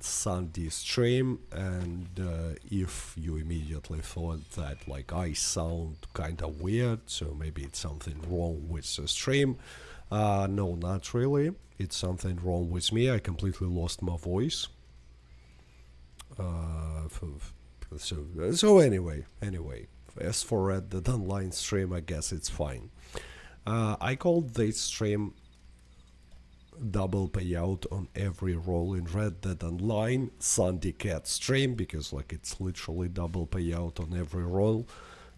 Sunday stream, and if you immediately thought that like I sound kind of weird, so maybe it's something wrong with the stream, no, not really. It's something wrong with me. I completely lost my voice. So anyway, as for Red Dead Online stream, I guess it's fine. I called this stream double payout on every role in Red Dead Online Sunday Cat stream, because like it's literally double payout on every role,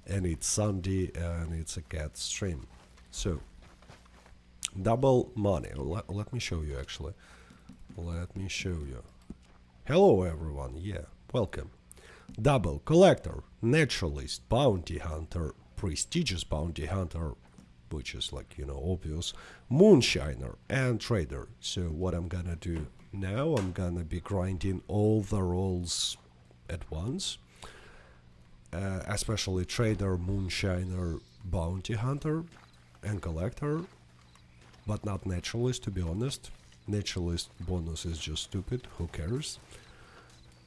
and it's Sunday and it's a cat stream. So double money. Let me show you actually. Let me show you. Hello everyone, yeah, welcome. Double collector, naturalist, bounty hunter, prestigious bounty hunter, which is like, you know, obvious, moonshiner, and trader. So what I'm gonna do now, I'm gonna be grinding all the roles at once, especially trader, moonshiner, bounty hunter, and collector, but not naturalist, to be honest. Naturalist bonus is just stupid, who cares?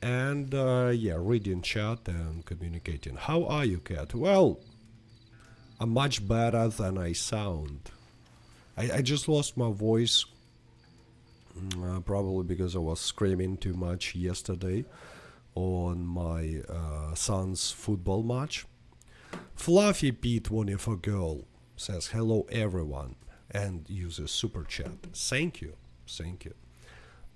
And yeah, reading chat and communicating. How are you, cat? Well, I'm much better than I sound. I just lost my voice, probably because I was screaming too much yesterday on my son's football match. Fluffy P24 Girl says hello everyone and uses super chat. Thank you.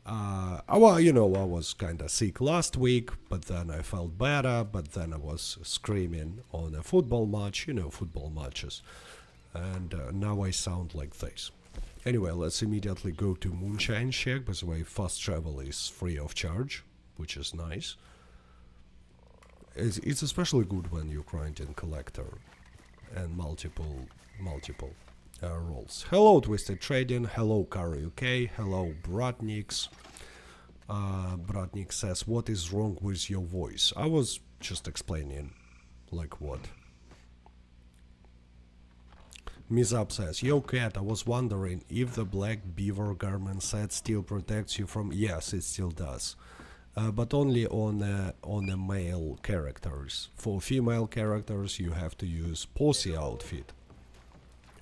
Well, you know, I was kinda sick last week, but then I felt better, but then I was screaming on a football match, you know, football matches, and now I sound like this. Anyway, let's immediately go to Moonshine check. By the way, fast travel is free of charge, which is nice. It's especially good when you grind in collector and multiple roles. Hello Twisted Trading, hello Car UK, hello Bratnix. Bratnik says, what is wrong with your voice? I was just explaining, like what. Mizap says, yo cat, I was wondering if the black beaver garment set still protects you from... Yes, it still does. But only on the male characters. For female characters you have to use posse outfit.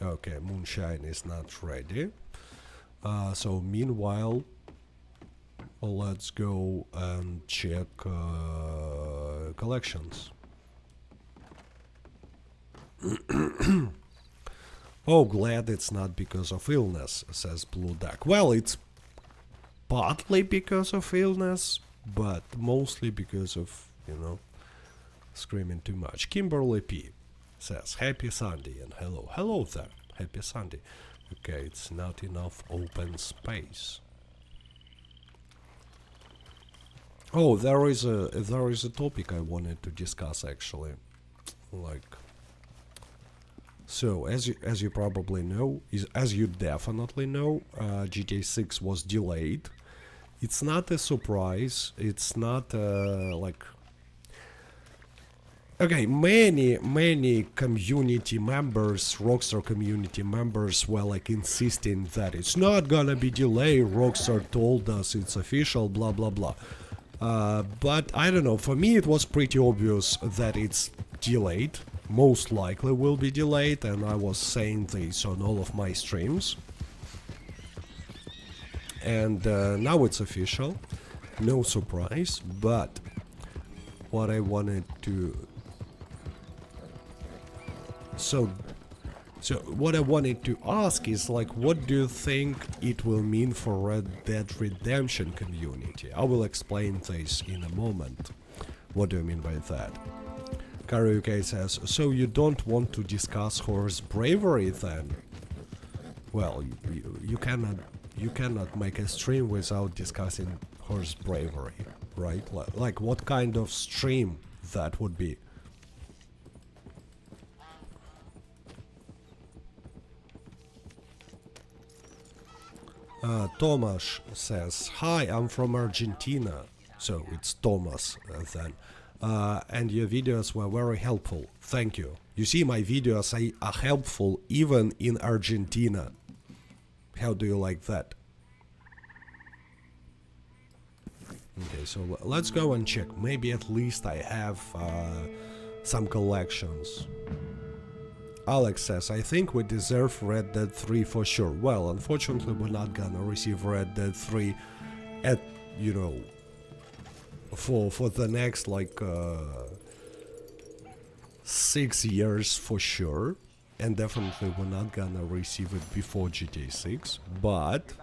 Okay, Moonshine is not ready. So meanwhile, let's go and check collections. Oh, glad it's not because of illness, says Blue Duck. Well, it's partly because of illness, but mostly because of, you know, screaming too much. Kimberly P says, happy Sunday, and hello. Hello there, happy Sunday. Okay, it's not enough open space. Oh, there is a topic I wanted to discuss actually. Like, so as you probably know, as you definitely know, GTA 6 was delayed. It's not a surprise. It's not like... Okay, many community members, Rockstar community members, were like insisting that it's not gonna be delayed. Rockstar told us it's official, blah blah blah. But I don't know, for me it was pretty obvious that it's delayed, most likely will be delayed, and I was saying this on all of my streams. And now it's official, no surprise, but what I wanted to... So what I wanted to ask is, like, what do you think it will mean for Red Dead Redemption community? I will explain this in a moment. What do I mean by that? Karaoke says, so you don't want to discuss horse bravery then? Well, you cannot make a stream without discussing horse bravery, right? Like what kind of stream that would be? Tomas says, hi, I'm from Argentina. So it's Thomas then. And your videos were very helpful. Thank you. You see, my videos are helpful even in Argentina. How do you like that? Okay, Okay, so let's go and check. Maybe at least I have some collections. Alex says, I think we deserve Red Dead 3 for sure. Well, unfortunately, we're not gonna receive Red Dead 3 at, you know, for the next, like, 6 years for sure. And definitely we're not gonna receive it before GTA 6. But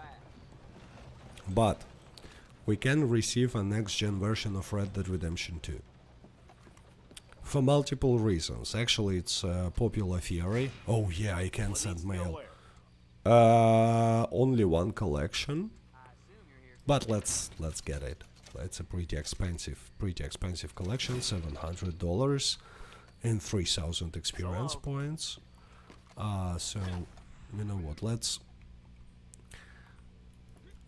we can receive a next-gen version of Red Dead Redemption 2. For multiple reasons. Actually, it's a popular theory. Oh yeah, I can send mail. Only one collection. But let's get it. It's a pretty expensive collection. $700 and 3,000 experience points. So you know what? Let's.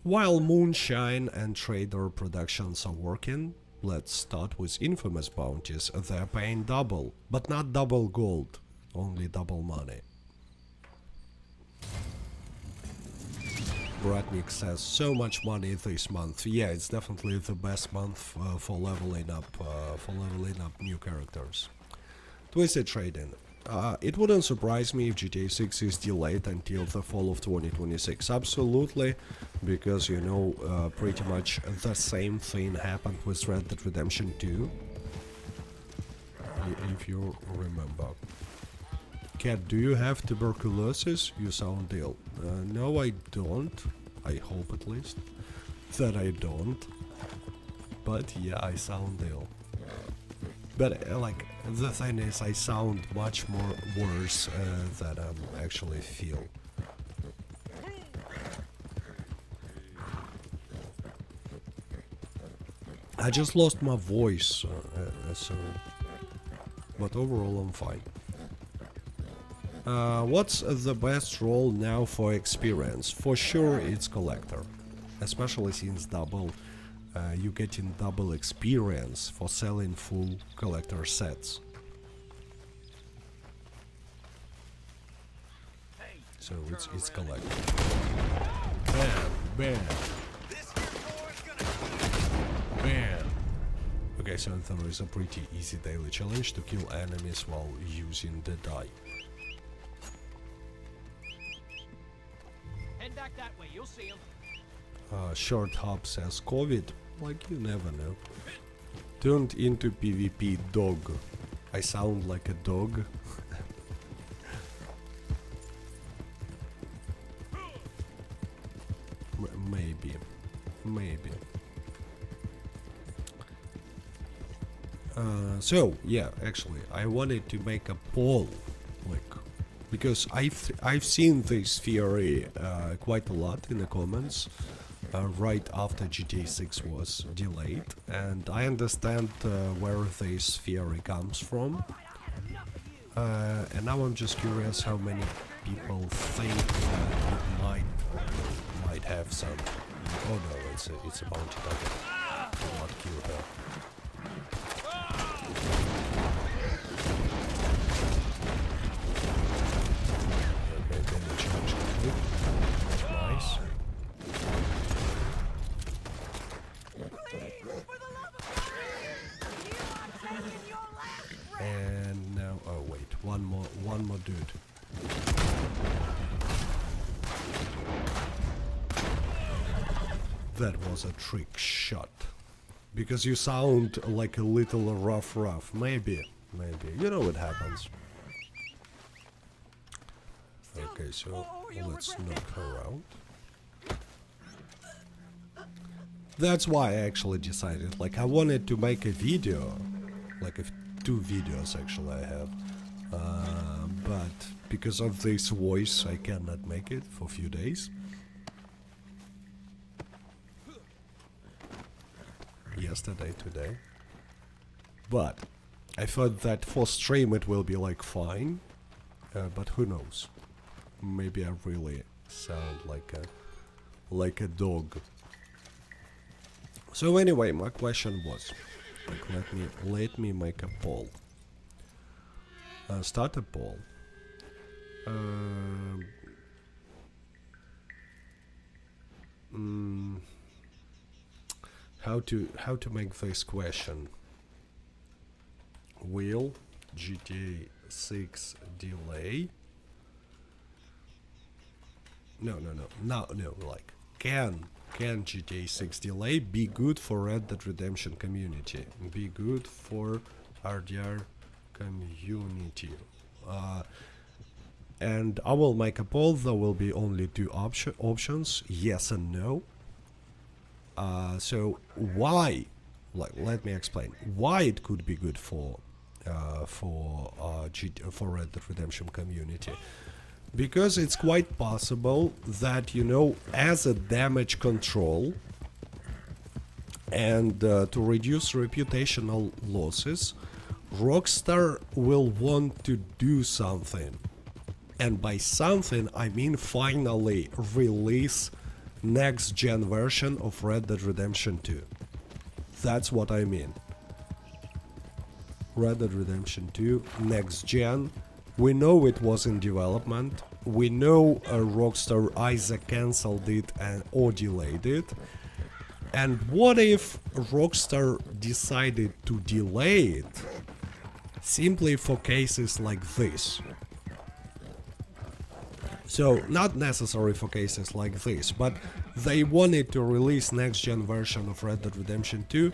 While Moonshine and Trader Productions are working, let's start with infamous bounties. They're paying double, but not double gold, only double money. Bratnik says, so much money this month. Yeah, it's definitely the best month for leveling up new characters. Twisted Trading. It wouldn't surprise me if GTA 6 is delayed until the fall of 2026. Absolutely, because you know, pretty much the same thing happened with Red Dead Redemption 2. If you remember. Cat, do you have tuberculosis? You sound ill. No, I don't. I hope at least that I don't. But yeah, I sound ill. But like, the thing is, I sound much more worse than I actually feel. I just lost my voice, so... But overall, I'm fine. What's the best role now for experience? For sure, it's collector. Especially since you getting double experience for selling full collector sets. So it's collector. Bam, bam, bam. Okay, so there is a pretty easy daily challenge to kill enemies while using the die. Head back that way, you'll see him. Short Hop says COVID. Like, you never know. Turned into PvP dog. I sound like a dog. Maybe. So yeah, actually, I wanted to make a poll, like, because I've seen this theory quite a lot in the comments. Right after GTA 6 was delayed, and I understand where this theory comes from. And now I'm just curious how many people think that it might have some. Oh no, it's a bounty target. Do not kill her. Okay, then the charge complete. Nice. And now, oh wait, one more dude. That was a trick shot. Because you sound like a little rough. Maybe. You know what happens. Okay, so let's knock her out. That's why I actually decided, like, I wanted to make a video, like two videos actually I have, but because of this voice I cannot make it for a few days. Yesterday, today. But I thought that for stream it will be like fine, but who knows? Maybe I really sound like a dog. So anyway, my question was, like, let me make a poll. Start a poll. how to make this question. Will GTA 6 delay? No, like, can GTA 6 delay be good for Red Dead Redemption community? Be good for RDR community. And I will make a poll. There will be only two options, yes and no. So why? Like, let me explain why it could be good for Red Dead Redemption community. Because it's quite possible that, you know, as a damage control and to reduce reputational losses, Rockstar will want to do something. And by something, I mean finally release next-gen version of Red Dead Redemption 2. That's what I mean. Red Dead Redemption 2, next-gen. We know it was in development. We know Rockstar either cancelled it or delayed it. And what if Rockstar decided to delay it simply for cases like this? So, not necessary for cases like this, but they wanted to release next-gen version of Red Dead Redemption 2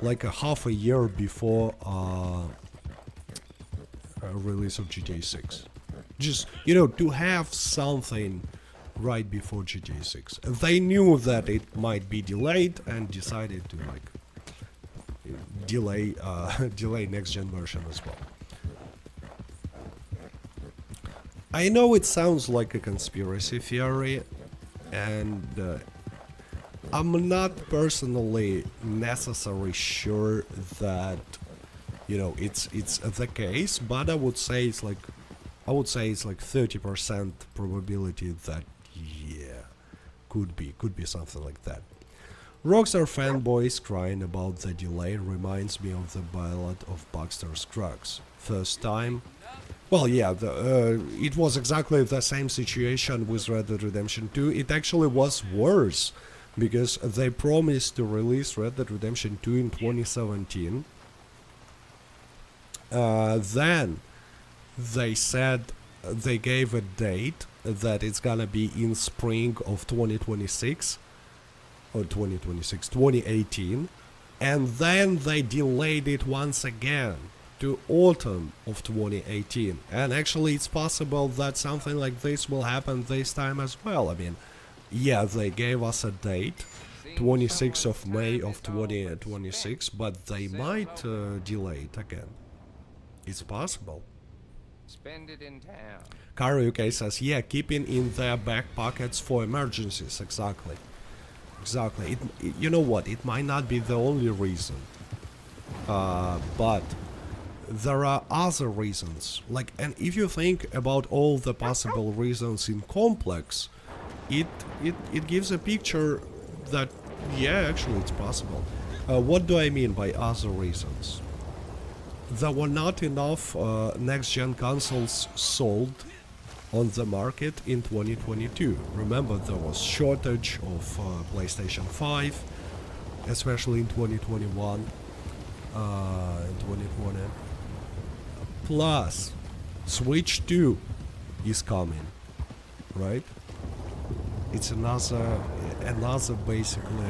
like a half a year before release of GTA 6. Just, you know, to have something right before GTA 6. They knew that it might be delayed and decided to, like, delay next-gen version as well. I know it sounds like a conspiracy theory, and I'm not personally necessarily sure that, you know, it's the case, but I would say it's like 30% probability that, yeah, could be something like that. Rockstar fanboys crying about the delay reminds me of the Ballad of Buster Scruggs. First time. Well, yeah, it was exactly the same situation with Red Dead Redemption 2. It actually was worse, because they promised to release Red Dead Redemption 2 in 2017. Then they said they gave a date that it's gonna be in spring of 2026, or 2018, and then they delayed it once again to autumn of 2018. And actually it's possible that something like this will happen this time as well. I mean, yeah, they gave us a date, 26th of May of 2026, but they might delay it again. It's possible. Spend it in town. Car UK says, yeah, keeping in their back pockets for emergencies. Exactly. You know what, it might not be the only reason, but there are other reasons. Like, and if you think about all the possible reasons in complex, it gives a picture that, yeah, actually it's possible. What do I mean by other reasons? There were not enough next-gen consoles sold on the market in 2022. Remember, there was shortage of PlayStation 5, especially in 2021, in 2020. Plus, Switch 2 is coming, right? It's another basically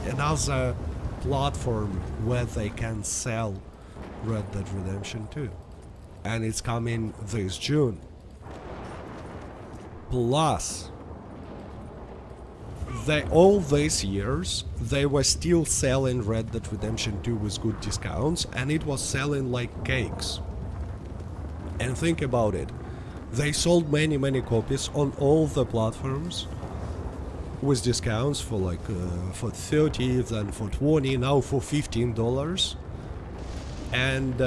another platform where they can sell Red Dead Redemption 2, and it's coming this June. Plus, all these years they were still selling Red Dead Redemption 2 with good discounts, and it was selling like cakes. And think about it, they sold many copies on all the platforms with discounts for like for 30, then for 20, now for $15, and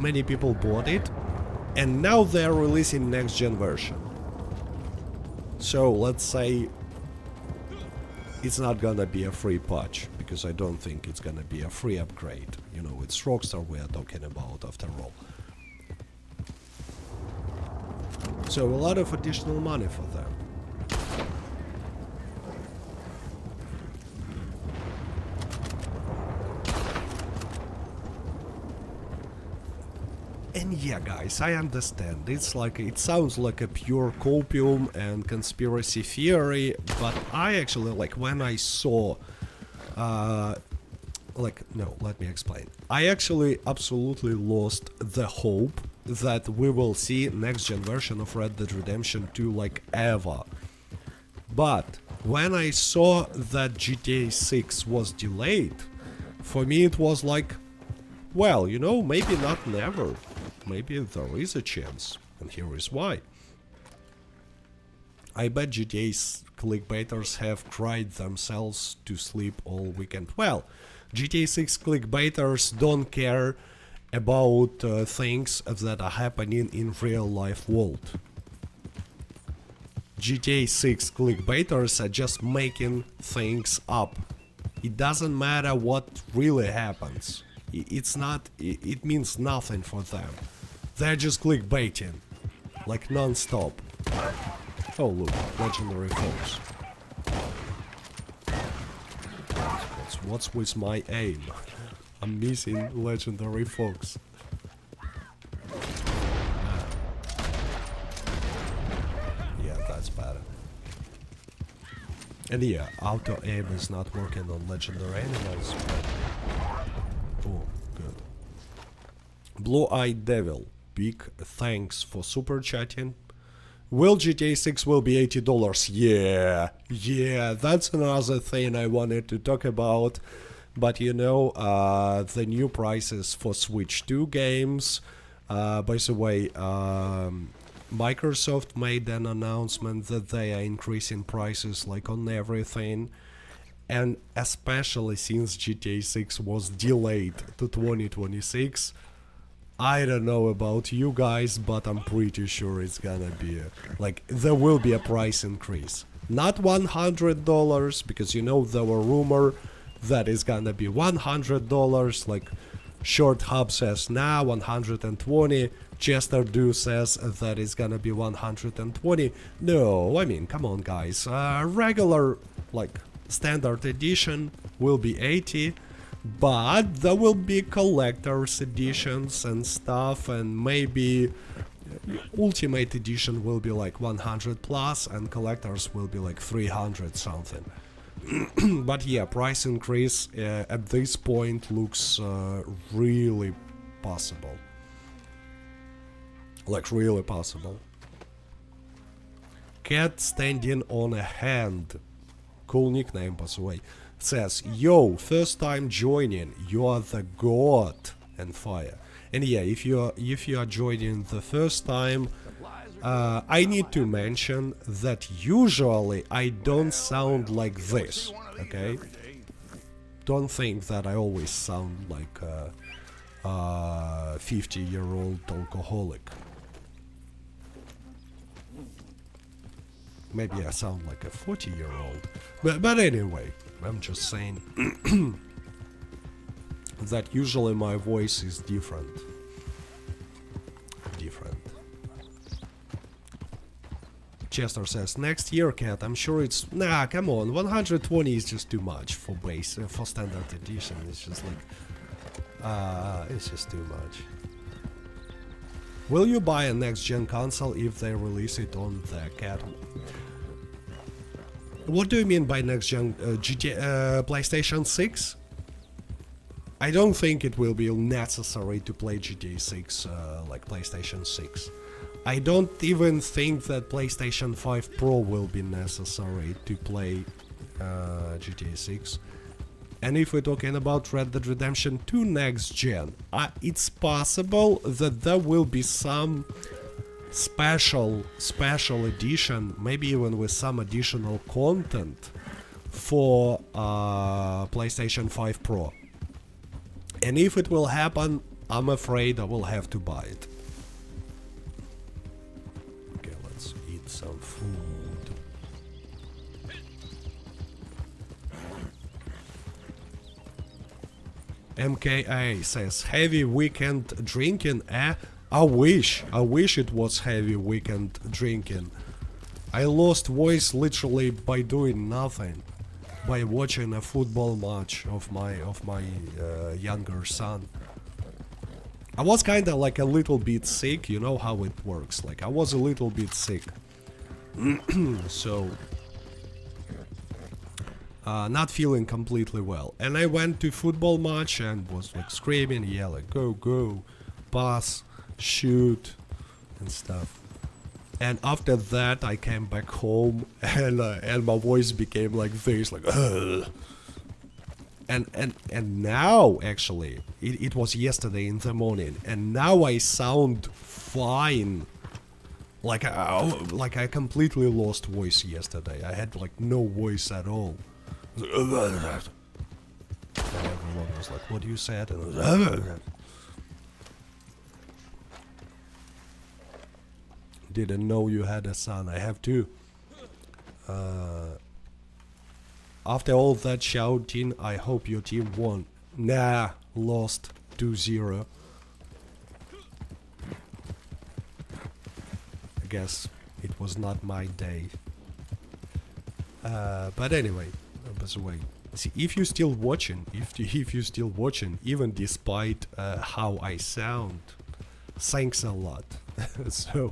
many people bought it, and now they're releasing next gen version. So let's say it's not gonna be a free patch, because I don't think it's gonna be a free upgrade. You know, it's Rockstar we are talking about after all. So a lot of additional money for them. And yeah, guys, I understand. It's like, it sounds like a pure copium and conspiracy theory, but I actually, like, when I saw, no, let me explain. I actually absolutely lost the hope that we will see next gen version of Red Dead Redemption 2 like ever. But when I saw that GTA 6 was delayed, for me it was like, well, you know, maybe not never. Maybe there is a chance, and here is why. I bet GTA's clickbaiters have cried themselves to sleep all weekend. Well, GTA 6 clickbaiters don't care about things that are happening in real life world. GTA 6 clickbaiters are just making things up. It doesn't matter what really happens. It's not, it means nothing for them. They're just clickbaiting, like non-stop. Oh look, legendary folks. What's with my aim? I'm missing legendary folks. Yeah, that's better. And yeah, auto aim is not working on legendary animals. Oh, good. Blue-eyed devil, big thanks for super chatting. Will GTA 6 will be $80? Yeah, that's another thing I wanted to talk about. But you know, the new prices for Switch 2 games. By the way, Microsoft made an announcement that they are increasing prices like on everything. And especially since GTA 6 was delayed to 2026. I don't know about you guys, but I'm pretty sure it's gonna be like there will be a price increase. Not $100, because you know there were rumor that it's gonna be $100. Like Short Hub says now 120. Chester Do says that it's gonna be 120. No, I mean, come on, guys. Regular, like standard edition will be 80. But there will be collector's editions and stuff, and maybe ultimate edition will be like 100 plus and collectors will be like 300 something. But yeah, price increase at this point looks really possible. Like really possible. Cat standing on a hand. Cool nickname, by the way. Says, yo, first time joining, you are the god, and fire. And yeah, if you are joining the first time, I need to mention that usually I don't sound like this, okay? Don't think that I always sound like a 50-year-old alcoholic. Maybe I sound like a 40-year-old, but anyway. I'm just saying that usually my voice is different. Chester says, next year, Cat, I'm sure it's... Nah, come on, 120 is just too much for base, for standard edition. It's just like... it's just too much. Will you buy a next-gen console if they release it on the Cat? What do you mean by next gen? PlayStation 6? I don't think it will be necessary to play GTA 6 like PlayStation 6. I don't even think that PlayStation 5 Pro will be necessary to play GTA 6. And if we're talking about Red Dead Redemption 2 next gen, it's possible that there will be some special edition, maybe even with some additional content for PlayStation 5 Pro. And if it will happen, I'm afraid I will have to buy it. Okay, let's eat some food. MKA says, heavy weekend drinking, eh? I wish it was heavy weekend drinking. I lost voice literally by doing nothing, by watching a football match of my younger son. I was kind of like a little bit sick, you know how it works. Like I was a little bit sick. So not feeling completely well. And I went to football match and was like screaming, yelling, go, go, pass, shoot, and stuff. And after that I came back home and my voice became like this, like ugh. And now actually it was yesterday in the morning, and now I sound fine. Like I completely lost voice yesterday. I had like no voice at all. And everyone was like, what you said? And I was, didn't know you had a son. I have two. After all that shouting, I hope your team won. Nah, lost 2-0. I guess it was not my day. But anyway, by the way, see, if you're still watching, if you're still watching, even despite how I sound, thanks a lot. So,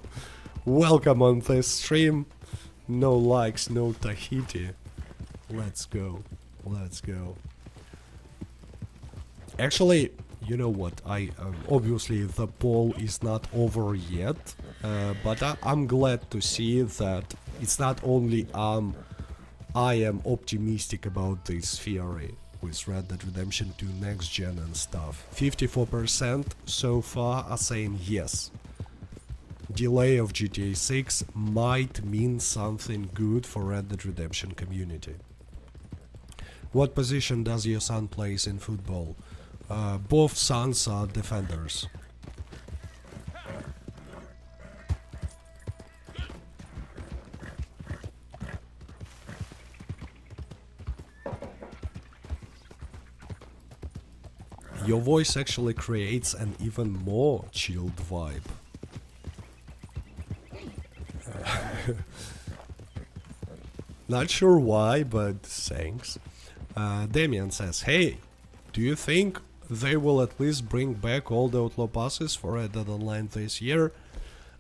welcome on this stream. No likes, no Tahiti. Let's go. Let's go. Actually, you know what? Obviously the poll is not over yet, but I'm glad to see that it's not only I am optimistic about this theory with Red Dead Redemption 2 next gen and stuff. 54% so far are saying yes. Delay of GTA 6 might mean something good for Red Dead Redemption community. What position does your son plays in football? Both sons are defenders. Your voice actually creates an even more chilled vibe. Not sure why, but thanks. Damien says, hey, do you think they will at least bring back all the Outlaw passes for Red Dead Online this year?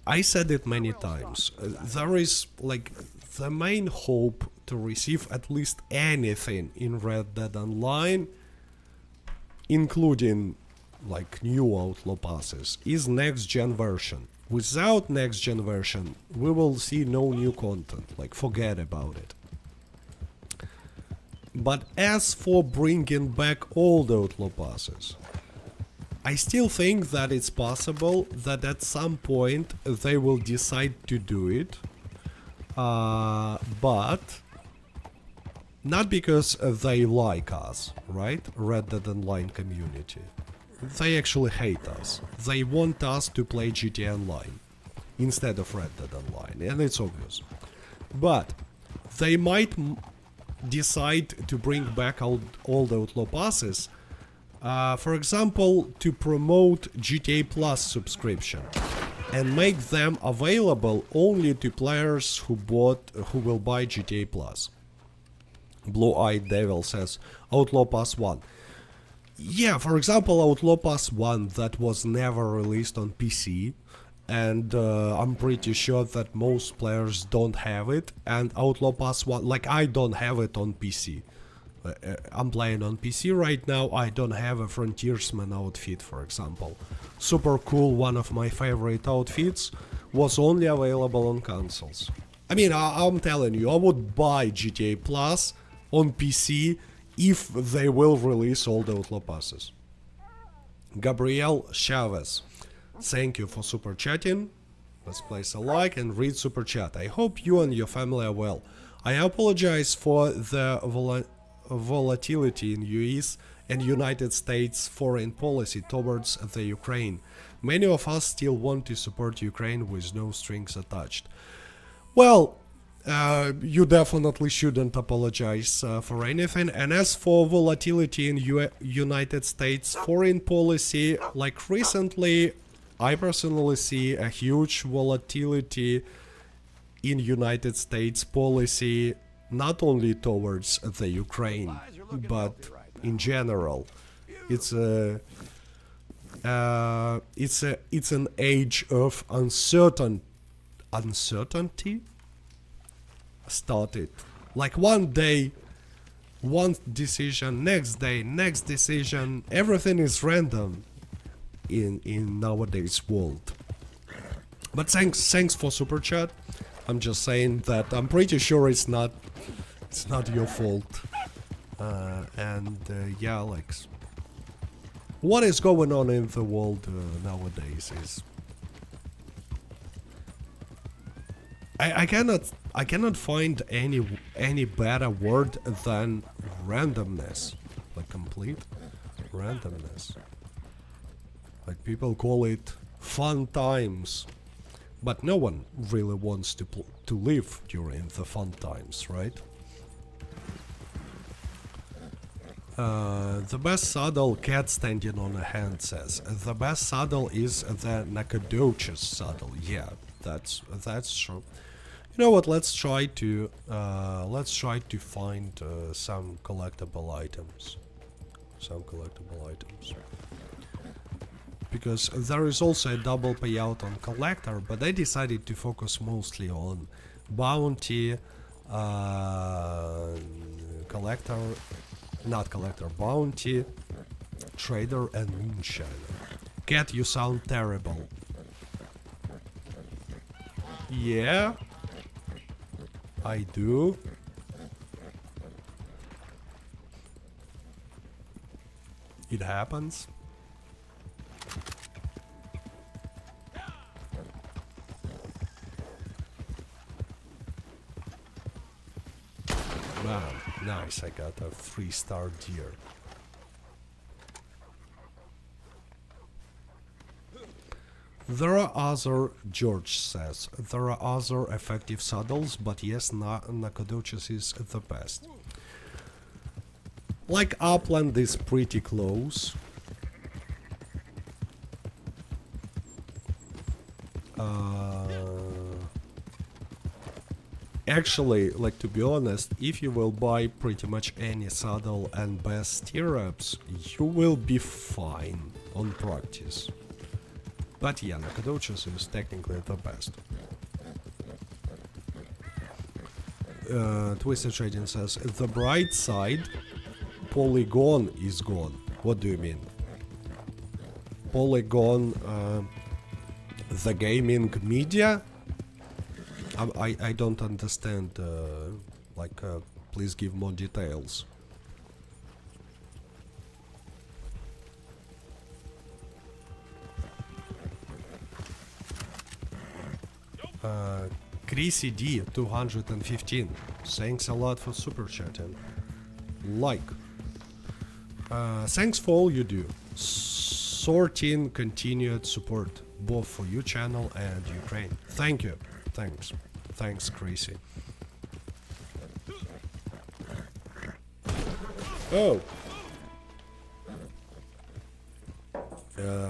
I said it many times. There is, like, the main hope to receive at least anything in Red Dead Online, including, like, new Outlaw passes, is next-gen version. Without next-gen version, we will see no new content, like, forget about it. But as for bringing back all the Outlaw passes, I still think that it's possible that at some point they will decide to do it, but not because they like us, right? Red Dead Online community. They actually hate us. They want us to play GTA Online instead of Red Dead Online, and it's obvious. But they might decide to bring back all the Outlaw passes, for example, to promote GTA Plus subscription and make them available only to players who will buy GTA Plus. Blue-Eyed Devil says Outlaw Pass 1. Yeah, for example, Outlaw Pass 1 that was never released on PC, and I'm pretty sure that most players don't have it, and Outlaw Pass 1, like I don't have it on PC. I'm playing on PC right now, I don't have a Frontiersman outfit, for example. Super cool, one of my favorite outfits, was only available on consoles. I mean, I'm telling you, I would buy GTA Plus on PC if they will release all the Outlaw passes. Gabriel Chavez, thank you for super chatting. Let's place a like and read super chat. I hope you and your family are well. I apologize for the volatility in US and United States foreign policy towards the Ukraine. Many of us still want to support Ukraine with no strings attached. Well, you definitely shouldn't apologize for anything. And as for volatility in United States foreign policy, like recently, I personally see a huge volatility in United States policy, not only towards the Ukraine, but in general. It's it's an age of uncertainty started. Like one day, one decision, next day, next decision. Everything is random in nowadays world. But thanks for super chat. I'm just saying that I'm pretty sure it's not your fault. Yeah, like what is going on in the world nowadays is I cannot find any better word than randomness, like complete randomness. Like people call it fun times, but no one really wants to live during the fun times, right? The best saddle, cat standing on a hand says. The best saddle is the Nakadoch's saddle. Yeah, that's true. You know what? Let's try to find some collectible items. Because there is also a double payout on collector, but I decided to focus mostly on bounty, collector. Not collector, bounty, trader, and moonshiner. Cat, you sound terrible. Yeah, I do. It happens. Man, nice, I got a 3-star deer. There are other, George says, there are other effective saddles, but yes, Nakadochis is the best. Like Upland is pretty close. Actually, like to be honest, if you will buy pretty much any saddle and best stirrups, you will be fine on practice. But yeah, Nakadochis is technically the best. Twisted Trading says, the bright side, Polygon is gone. What do you mean? Polygon, the gaming media? I don't understand, please give more details. Chrissy D 215, thanks a lot for super chatting. Like, thanks for all you do. Sorting continued support, both for your channel and Ukraine. Thank you. Thanks, Chrissy. Oh.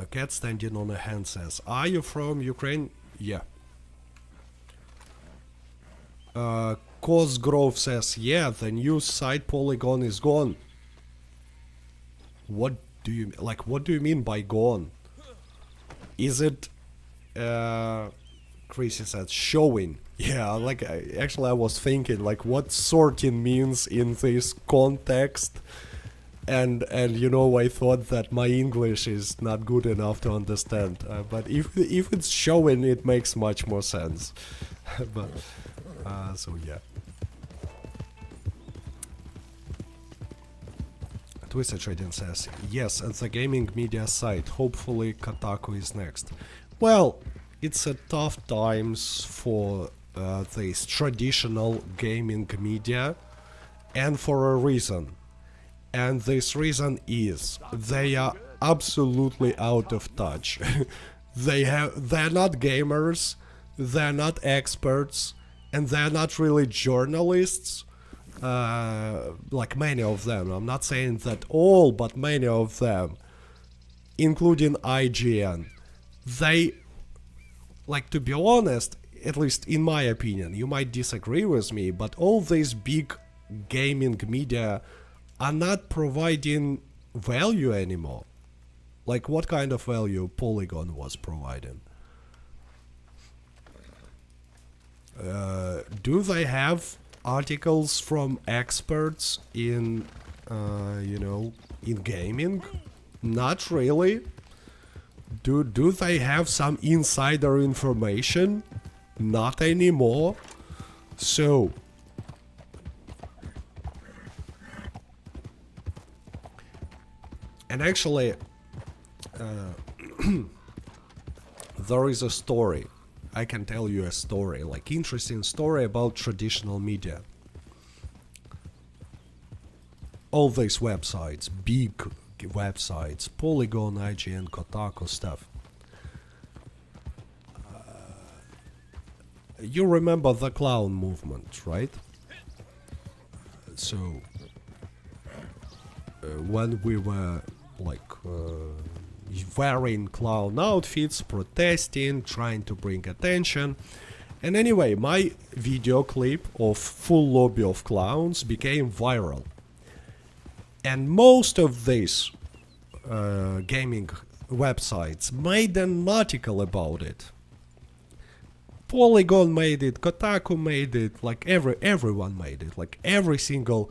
Cat standing on a hand says, are you from Ukraine? Yeah. Cosgrove says, yeah, the new site Polygon is gone. What do you mean by gone? Is it Chrissy said showing? Yeah, like actually I was thinking like what sorting means in this context, and you know I thought that my English is not good enough to understand, but if it's showing it makes much more sense. But so yeah. Twisted Trading says, yes, at the gaming media site, hopefully Kotaku is next. Well, it's a tough times for this traditional gaming media, and for a reason. And this reason is they are absolutely out of touch. They're not gamers, they're not experts, and they're not really journalists. Like many of them. I'm not saying that all, but many of them, including IGN, they, like, to be honest, at least in my opinion, you might disagree with me, but all these big gaming media are not providing value anymore. Like what kind of value Polygon was providing. Do they have articles from experts in, you know, in gaming? Not really. Do they have some insider information? Not anymore. So, and actually, there is a story. I can tell you a story, like interesting story about traditional media. All these websites, big websites, Polygon, IGN, Kotaku stuff. You remember the clown movement, right? So, when we were like wearing clown outfits, protesting, trying to bring attention. And anyway, my video clip of full lobby of clowns became viral. And most of these gaming websites made an article about it. Polygon made it, Kotaku made it, like everyone made it, like every single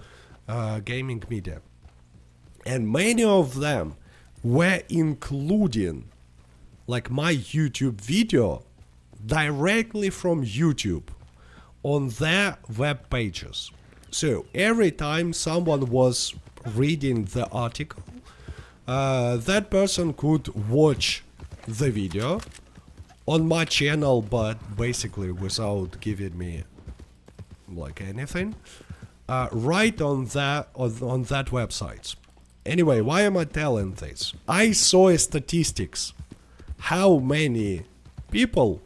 gaming media. And many of them were including like my YouTube video directly from YouTube on their web pages. So every time someone was reading the article, that person could watch the video on my channel, but basically without giving me like anything, right on that website. Anyway, why am I telling this? I saw statistics how many people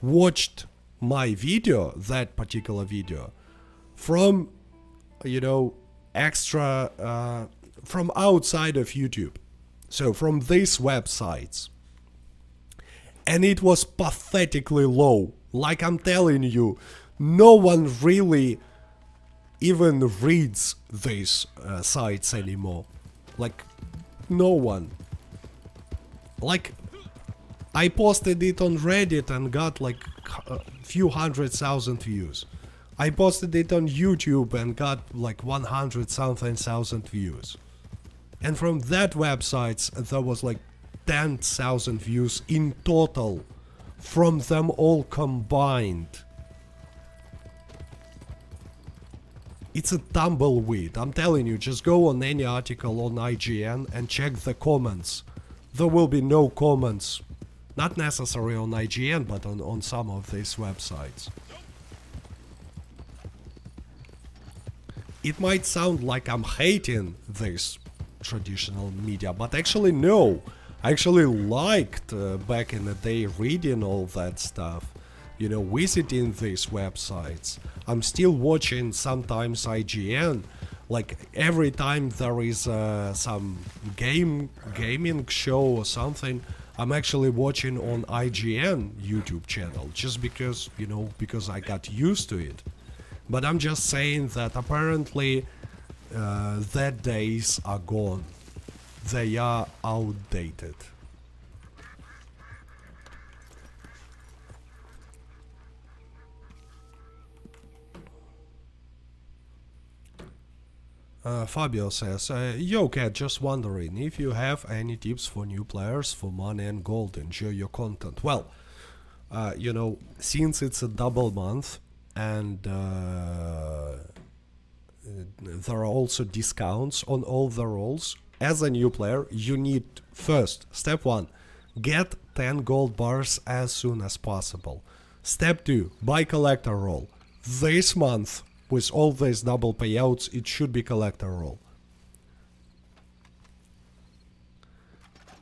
watched my video, that particular video, from, you know, extra, from outside of YouTube. So from these websites. And it was pathetically low. Like I'm telling you, no one really even reads these sites anymore. Like, no one. Like, I posted it on Reddit and got like a few 100,000 views. I posted it on YouTube and got like 100-something thousand views. And from that website, there was like 10,000 views in total from them all combined. It's a tumbleweed. I'm telling you, just go on any article on IGN and check the comments. There will be no comments. Not necessarily on IGN, but on some of these websites. It might sound like I'm hating this traditional media, but actually no. I actually liked back in the day reading all that stuff. You know, visiting these websites. I'm still watching sometimes IGN. Like every time there is some gaming show or something, I'm actually watching on IGN YouTube channel just because, you know, because I got used to it. But I'm just saying that apparently that days are gone. They are outdated. Fabio says, yo cat, just wondering if you have any tips for new players for money and gold, enjoy your content. Well, you know, since it's a double month and there are also discounts on all the roles, as a new player, you need first, step 1, get 10 gold bars as soon as possible. Step 2, buy collector role. This month, with all these double payouts, it should be collector role.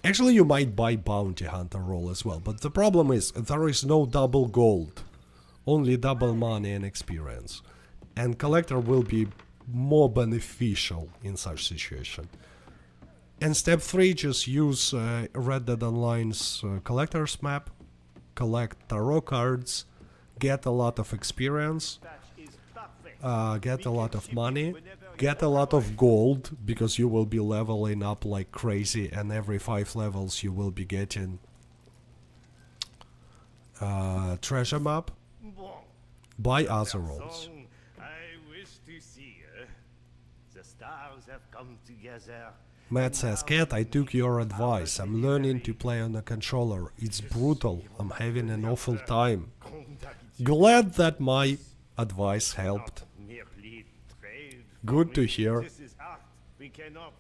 Actually, you might buy bounty hunter role as well, but the problem is there is no double gold, only double money and experience. And collector will be more beneficial in such situation. And step 3, just use Red Dead Online's collector's map, collect tarot cards, get a lot of experience, get a lot of money, get a lot of gold because you will be leveling up like crazy, and every 5 levels you will be getting treasure map. Buy other rolls. I wish to see her. The stars have come together. Matt says, Cat, I took your advice. I'm learning to play on a controller. It's brutal. I'm having an awful time. Glad that my advice helped. Good to hear. This is art. We cannot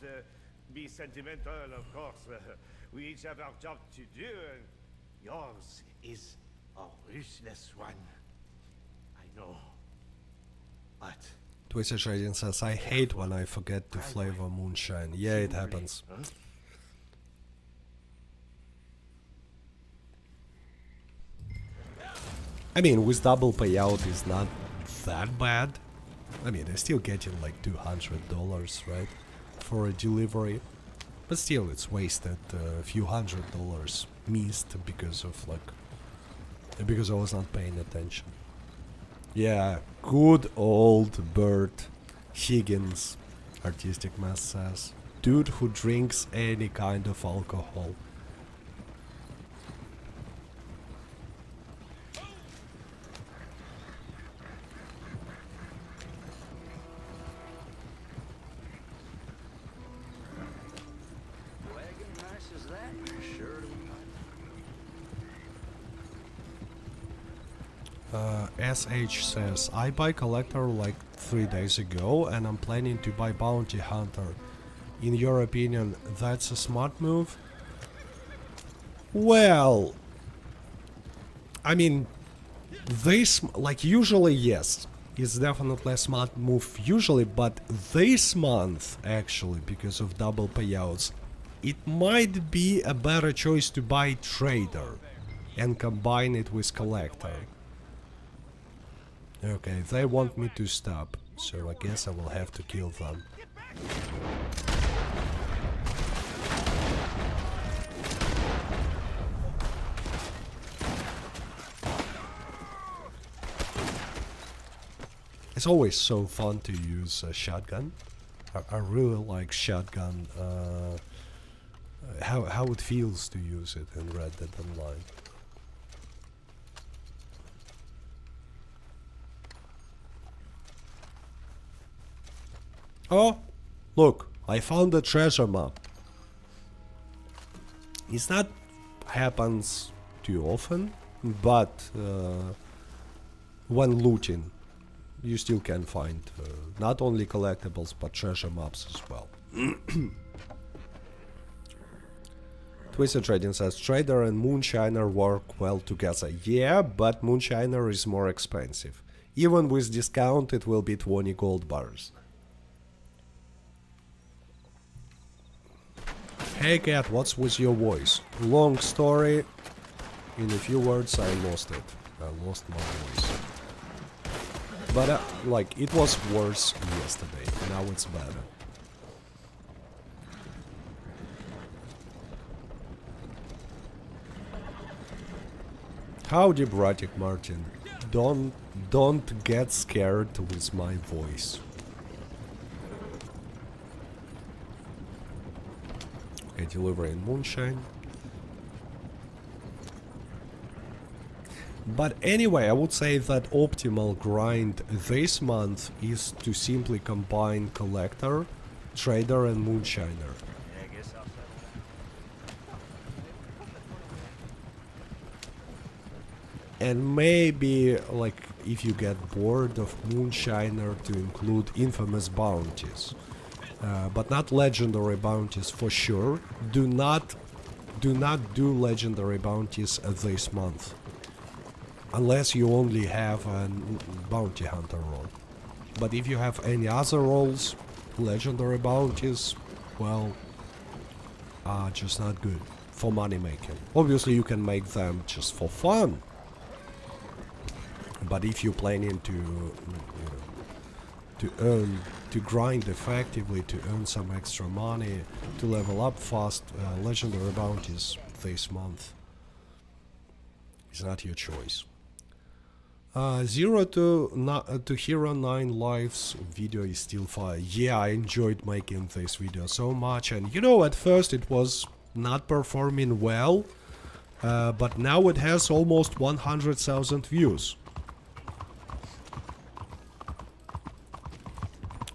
be sentimental, of course. We each have our job to do, and yours is a ruthless one. I know. But Twisted Trading says, I hate when I forget to flavor moonshine. Yeah, it happens. I mean, with double payout is not that bad. I mean, they're still getting like $200, right? For a delivery. But still, it's wasted a few $100 missed because of like... because I was not paying attention. Yeah, good old Bert Higgins, Artistic Mess says. Dude who drinks any kind of alcohol. Wagon nice as that? Sure to SH says, I buy collector like 3 days ago and I'm planning to buy bounty hunter. In your opinion, that's a smart move? Well, I mean, this, like usually yes, it's definitely a smart move usually, but this month actually, because of double payouts, it might be a better choice to buy trader and combine it with collector. Okay, they want me to stop, so I guess I will have to kill them. It's always so fun to use a shotgun. I really like shotgun, how it feels to use it in Red Dead Online. Oh, look, I found a treasure map. It's not happens too often, but when looting, you still can find not only collectibles but treasure maps as well. Twisted Trading says Trader and Moonshiner work well together. Yeah, but Moonshiner is more expensive. Even with discount, it will be 20 gold bars. Hey Cat, what's with your voice? Long story. In a few words, I lost it. I lost my voice. But like, it was worse yesterday. Now it's better. Howdy, Bratic Martin. Don't get scared with my voice. Okay, delivering Moonshine. But anyway, I would say that optimal grind this month is to simply combine Collector, Trader and Moonshiner. And maybe, like, if you get bored of Moonshiner, to include infamous bounties. But not legendary bounties for sure. Do not do legendary bounties this month. Unless you only have a bounty hunter role. But if you have any other roles, legendary bounties, well, are just not good for money making. Obviously you can make them just for fun. But if you're planning to grind effectively, to earn some extra money, to level up fast, legendary bounties this month is not your choice. 0 to Hero 9 Lives video is still fire. Yeah, I enjoyed making this video so much, and you know, at first it was not performing well, but now it has almost 100,000 views,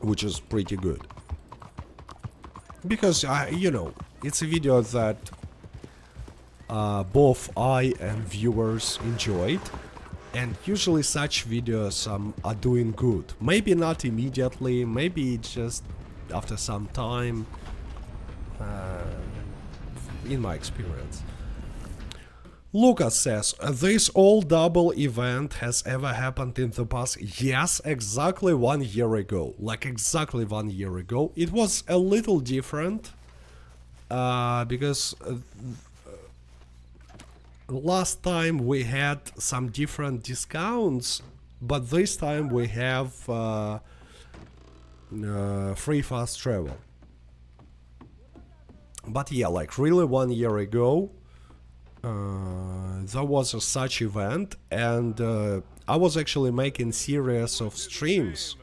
which is pretty good. Because, you know, it's a video that both I and viewers enjoyed. And usually such videos are doing good. Maybe not immediately, maybe just after some time, in my experience. Lucas says, this all double event has ever happened in the past? Yes, exactly 1 year ago. Like exactly 1 year ago. It was a little different, because last time we had some different discounts, but this time we have free fast travel. But yeah, like really 1 year ago, there was a such event, and I was actually making series of streams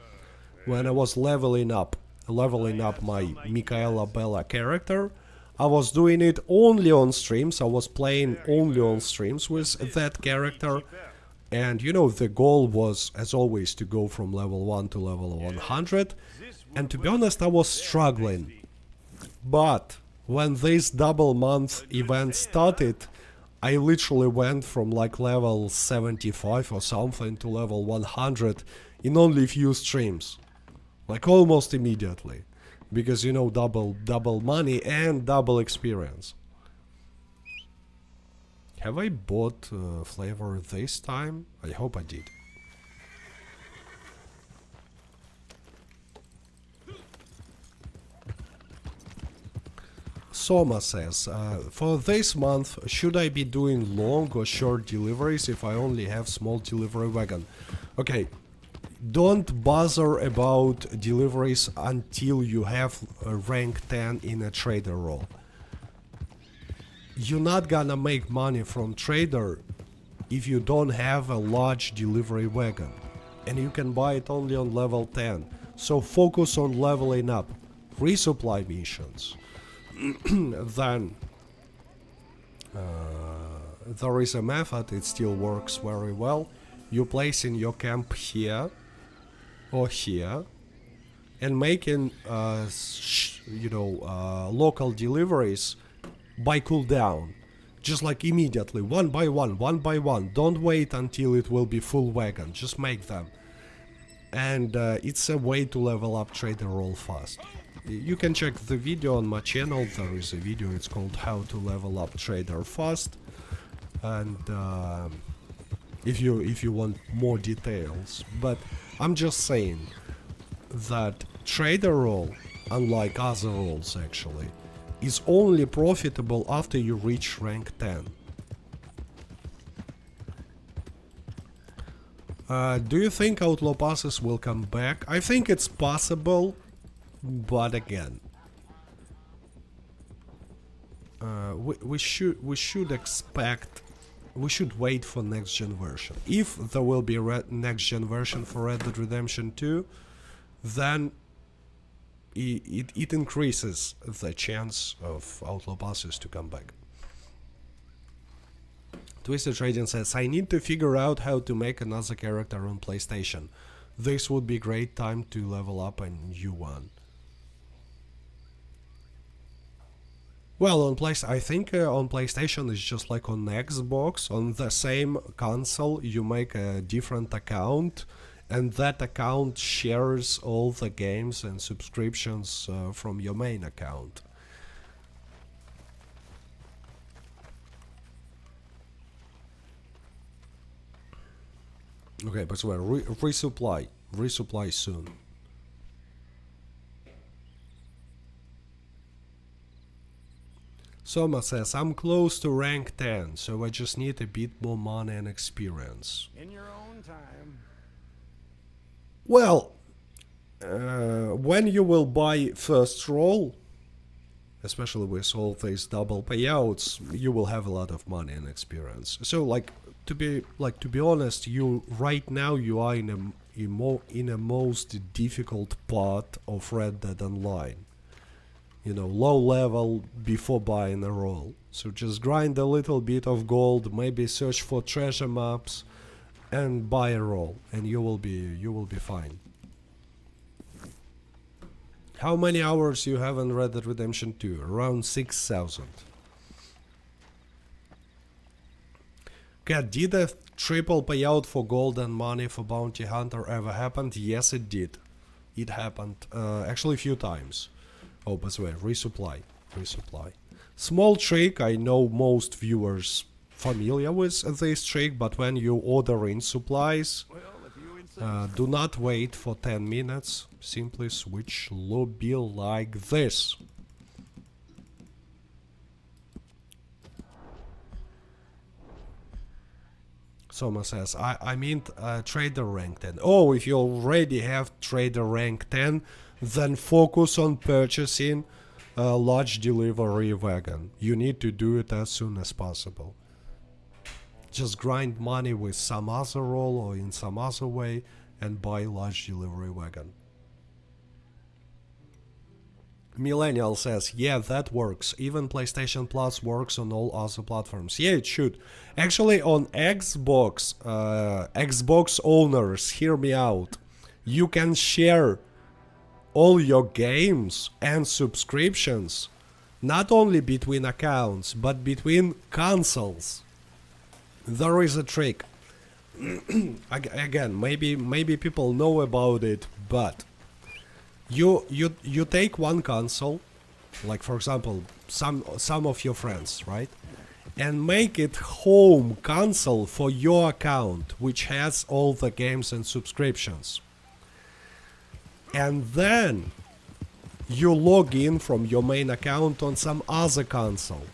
when I was leveling up my Michaela Bella character. I was doing it only on streams, I was playing only on streams with that character, and you know, the goal was, as always, to go from level 1 to level 100, and to be honest, I was struggling. But when this double month event started, I literally went from like level 75 or something to level 100 in only a few streams, like almost immediately. Because, you know, double money and double experience. Have I bought flavor this time? I hope I did. Soma says, for this month, should I be doing long or short deliveries if I only have small delivery wagon? Okay. Don't bother about deliveries until you have a rank 10 in a trader role. You're not gonna make money from trader if you don't have a large delivery wagon, and you can buy it only on level 10. So focus on leveling up, resupply missions. Then there is a method, it still works very well. You place in your camp here or here, and making local deliveries by cooldown, just like immediately, one by one. Don't wait until it will be full wagon, just make them. And it's a way to level up trader role fast. You can check the video on my channel, there is a video, it's called how to level up trader fast, and if you want more details. But I'm just saying that trader role, unlike other roles actually, is only profitable after you reach rank 10. Do you think Outlaw passes will come back? I think it's possible, but again, we should expect. We should wait for next gen version. If there will be a next gen version for Red Dead Redemption 2, then it increases the chance of Outlaw passes to come back. Twisted Trading says, I need to figure out how to make another character on PlayStation. This would be great time to level up a new one. Well, I think on PlayStation it's just like on Xbox. On the same console you make a different account, and that account shares all the games and subscriptions from your main account. Okay, but well, resupply soon. Soma says, I'm close to rank 10, so I just need a bit more money and experience. In your own time. Well, when you will buy first roll, especially with all these double payouts, you will have a lot of money and experience. So like to be honest, you right now you are in a most difficult part of Red Dead Online. You know, low level before buying a roll. So just grind a little bit of gold, maybe search for treasure maps, and buy a roll, and you will be fine. How many hours you have in Red Dead Redemption 2? Around 6,000. Okay, did a triple payout for gold and money for Bounty Hunter ever happened? Yes, it did. It happened actually a few times. Oh, by the way, resupply. Small trick, I know most viewers familiar with this trick, but when you order in supplies, do not wait for 10 minutes. Simply switch lobby like this. Soma says, I mean trader rank 10. Oh, if you already have trader rank 10, then focus on purchasing a large delivery wagon. You need to do it as soon as possible. Just grind money with some other role or in some other way and buy large delivery wagon. Millennial says, yeah, that works. Even PlayStation Plus works on all other platforms. Yeah, it should. Actually, on Xbox, Xbox owners, hear me out. You can share all your games and subscriptions, not only between accounts, but between consoles. There is a trick. Again, maybe people know about it, but you take one console, like for example some of your friends, right, and make it home console for your account, which has all the games and subscriptions, and then you log in from your main account on some other console,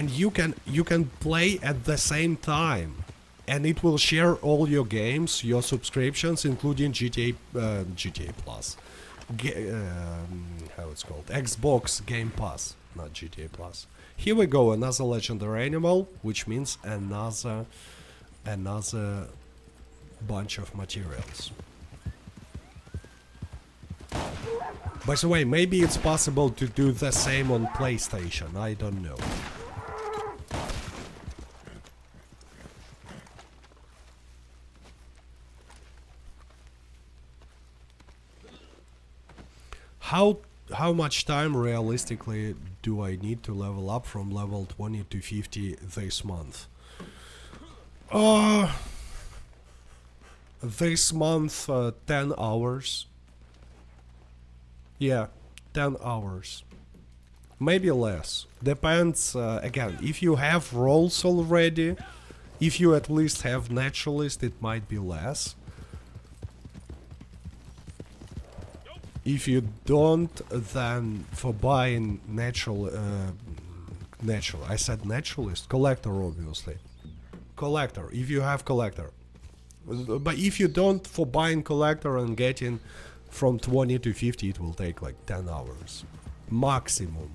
and you can play at the same time. And it will share all your games, your subscriptions, including GTA Plus. How it's called? Xbox Game Pass, not GTA Plus. Here we go, another legendary animal, which means another bunch of materials. By the way, maybe it's possible to do the same on PlayStation, I don't know. How much time realistically do I need to level up from level 20 to 50 this month? This month 10 hours. Yeah, 10 hours. Maybe less. Depends, again, if you have rolls already, if you at least have naturalist, it might be less. If you don't, then for buying natural, I said naturalist, collector obviously. Collector, if you have collector. But if you don't, for buying collector and getting from 20 to 50, it will take like 10 hours. Maximum.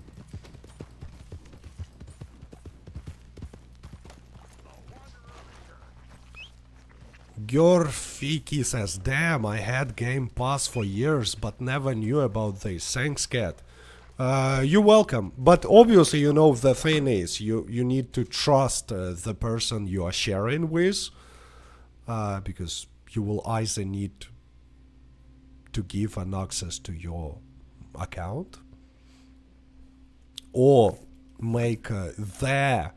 Gorfiki says, damn, I had Game Pass for years but never knew about this. Thanks, cat. You're welcome. But obviously, you know, the thing is, you need to trust the person you are sharing with, because you will either need to give an access to your account or make their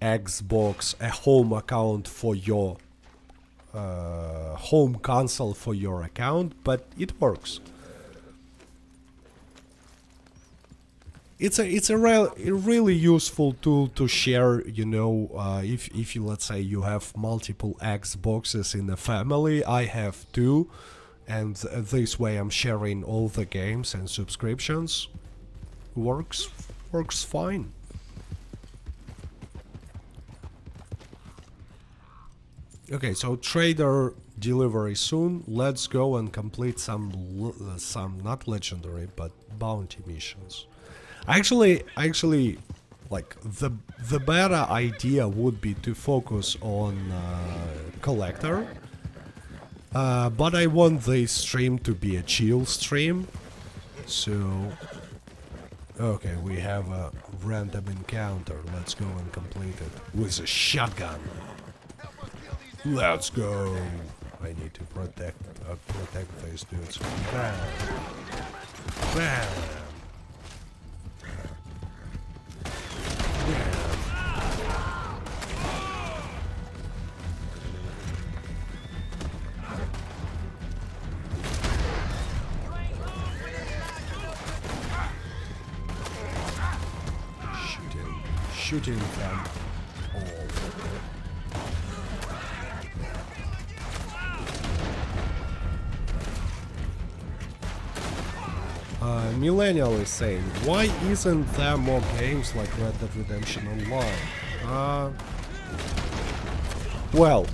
Xbox a home account for your home console for your account, but it works. It's a really useful tool to share, you know, if you, let's say, you have multiple Xboxes in the family. I have two, and this way I'm sharing all the games and subscriptions. Works fine. Okay, so trader delivery soon. Let's go and complete some not legendary but bounty missions. I actually like the better idea would be to focus on collector. But I want this stream to be a chill stream. So okay, we have a random encounter. Let's go and complete it with a shotgun. Let's go. I need to protect these dudes. Bam. Bam. Shooting them all. Millennial is saying, why isn't there more games like Red Dead Redemption Online? Well,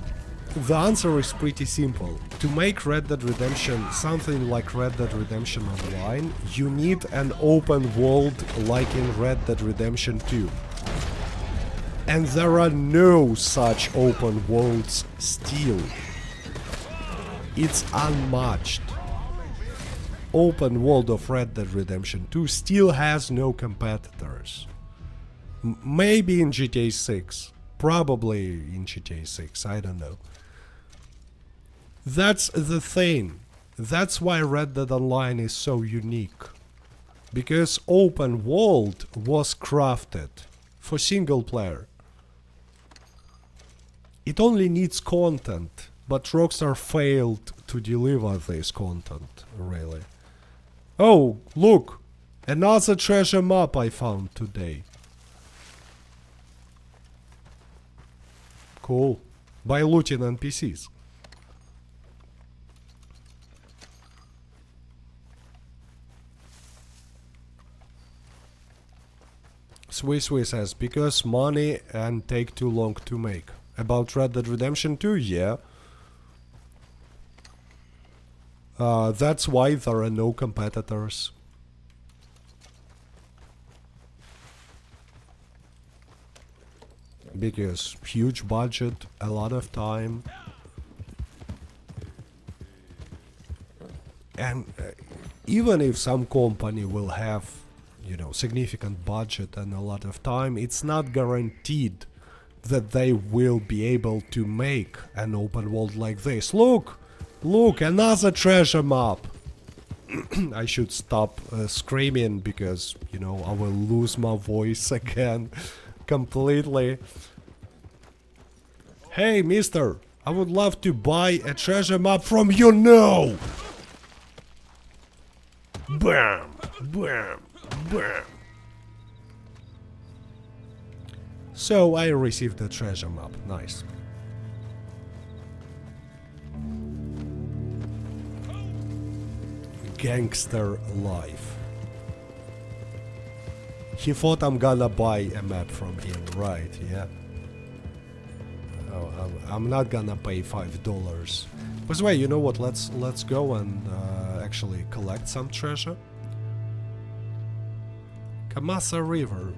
the answer is pretty simple. To make Red Dead Redemption something like Red Dead Redemption Online, you need an open world like in Red Dead Redemption 2. And there are no such open worlds still. It's unmatched. Open world of Red Dead Redemption 2 still has no competitors. Maybe in GTA 6. Probably in GTA 6, I don't know. That's the thing. That's why Red Dead Online is so unique. Because open world was crafted for single player. It only needs content, but Rockstar failed to deliver this content, really. Oh, look! Another treasure map I found today. Cool. By looting NPCs. Swiss says, because money and take too long to make. About Red Dead Redemption 2, yeah. That's why there are no competitors. Because huge budget, a lot of time. And even if some company will have, you know, significant budget and a lot of time, it's not guaranteed that they will be able to make an open world like this. Look! Look, another treasure map! I should stop screaming because, you know, I will lose my voice again completely. Hey, mister! I would love to buy a treasure map from you now! Bam! Bam! Bam! So I received a treasure map. Nice. Gangster life. He thought I'm gonna buy a map from him, right? Yeah. Oh, I'm not gonna pay $5. By the way, you know what? Let's go and actually collect some treasure. Kamasa River.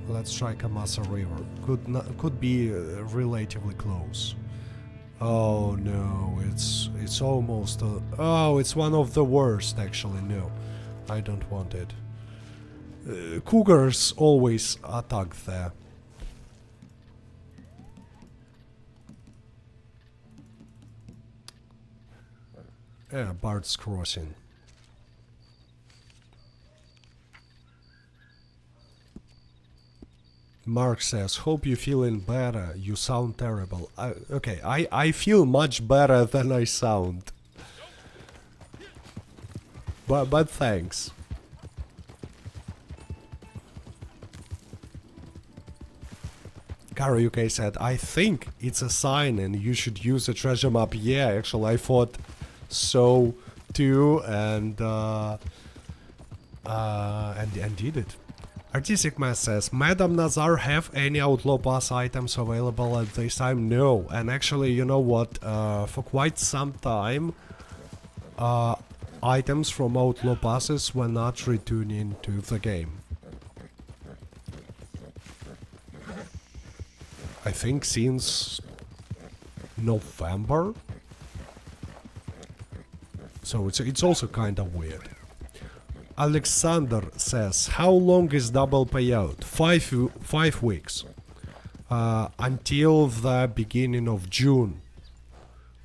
Let's try Kamasa River. Could be relatively close. Oh no, it's almost. Oh, it's one of the worst. Actually, no, I don't want it. Cougars always attack there. Yeah, Bard's Crossing. Mark says, hope you're feeling better. You sound terrible. Okay, I feel much better than I sound. But thanks. Kara UK said, I think it's a sign and you should use a treasure map. Yeah, actually I thought so too, and did it. Artistic Man says, Madam Nazar have any Outlaw Pass items available at this time? No, and actually, you know what, for quite some time, items from Outlaw Passes were not returning to the game. I think since November. So it's also kind of weird. Alexander says, how long is double payout? 5 weeks. Until the beginning of June.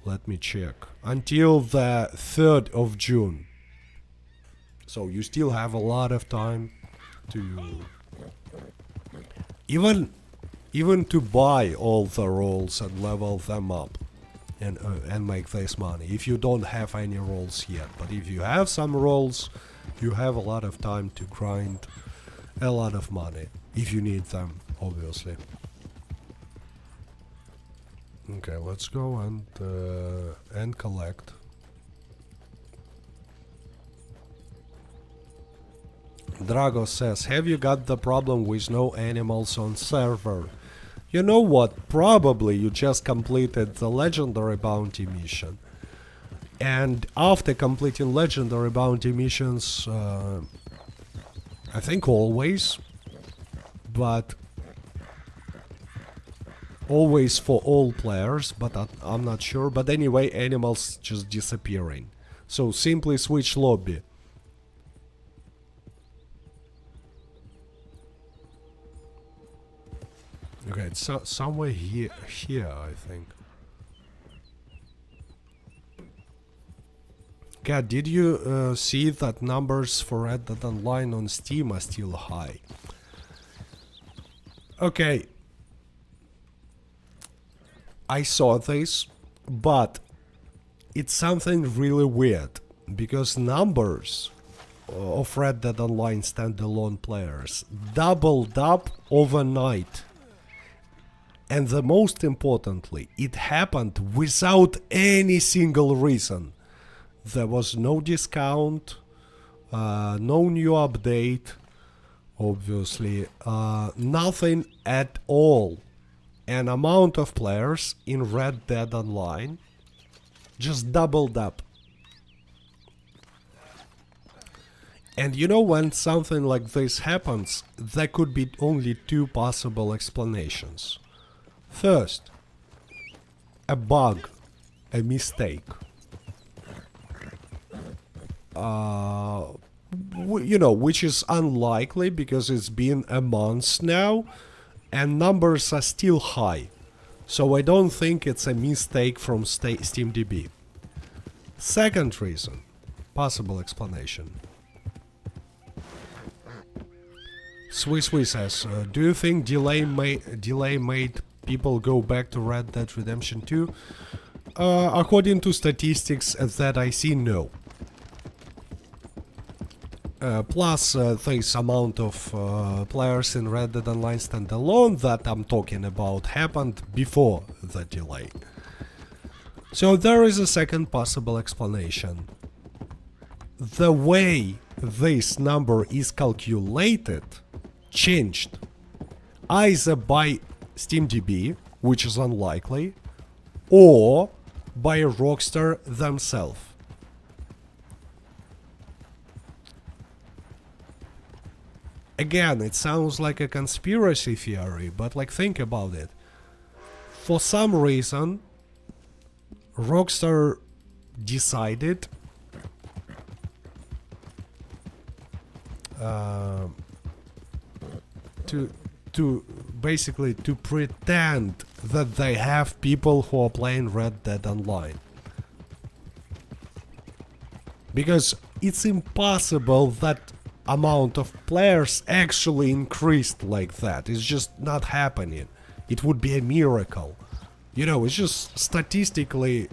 Let me check. Until the 3rd of June. So you still have a lot of time to even to buy all the rolls and level them up and make this money if you don't have any rolls yet. But if you have some rolls, you have a lot of time to grind a lot of money if you need them, obviously. Okay, let's go and collect. Drago says, have you got the problem with no animals on server? You know what? Probably you just completed the legendary bounty mission. And after completing legendary bounty missions, I think always, but always for all players, but I'm not sure. But anyway, animals just disappearing. So simply switch lobby. Okay, it's somewhere here, I think. Cat, did you see that numbers for Red Dead Online on Steam are still high? Okay. I saw this, but it's something really weird, because numbers of Red Dead Online standalone players doubled up overnight. And the most importantly, it happened without any single reason. There was no discount, no new update, obviously, nothing at all. An amount of players in Red Dead Online just doubled up. And you know, when something like this happens, there could be only two possible explanations. First, a bug, a mistake. You know, which is unlikely because it's been a month now and numbers are still high. So I don't think it's a mistake from SteamDB. Second reason, possible explanation. Swiss says, do you think delay made people go back to Red Dead Redemption 2? According to statistics that I see, no. Plus, this amount of players in Red Dead Online standalone that I'm talking about happened before the delay. So there is a second possible explanation. The way this number is calculated changed, either by SteamDB, which is unlikely, or by Rockstar themselves. Again, it sounds like a conspiracy theory, but like, think about it. For some reason, Rockstar decided to basically to pretend that they have people who are playing Red Dead Online. Because it's impossible that amount of players actually increased like that. It's just not happening. It would be a miracle. You know, it's just statistically,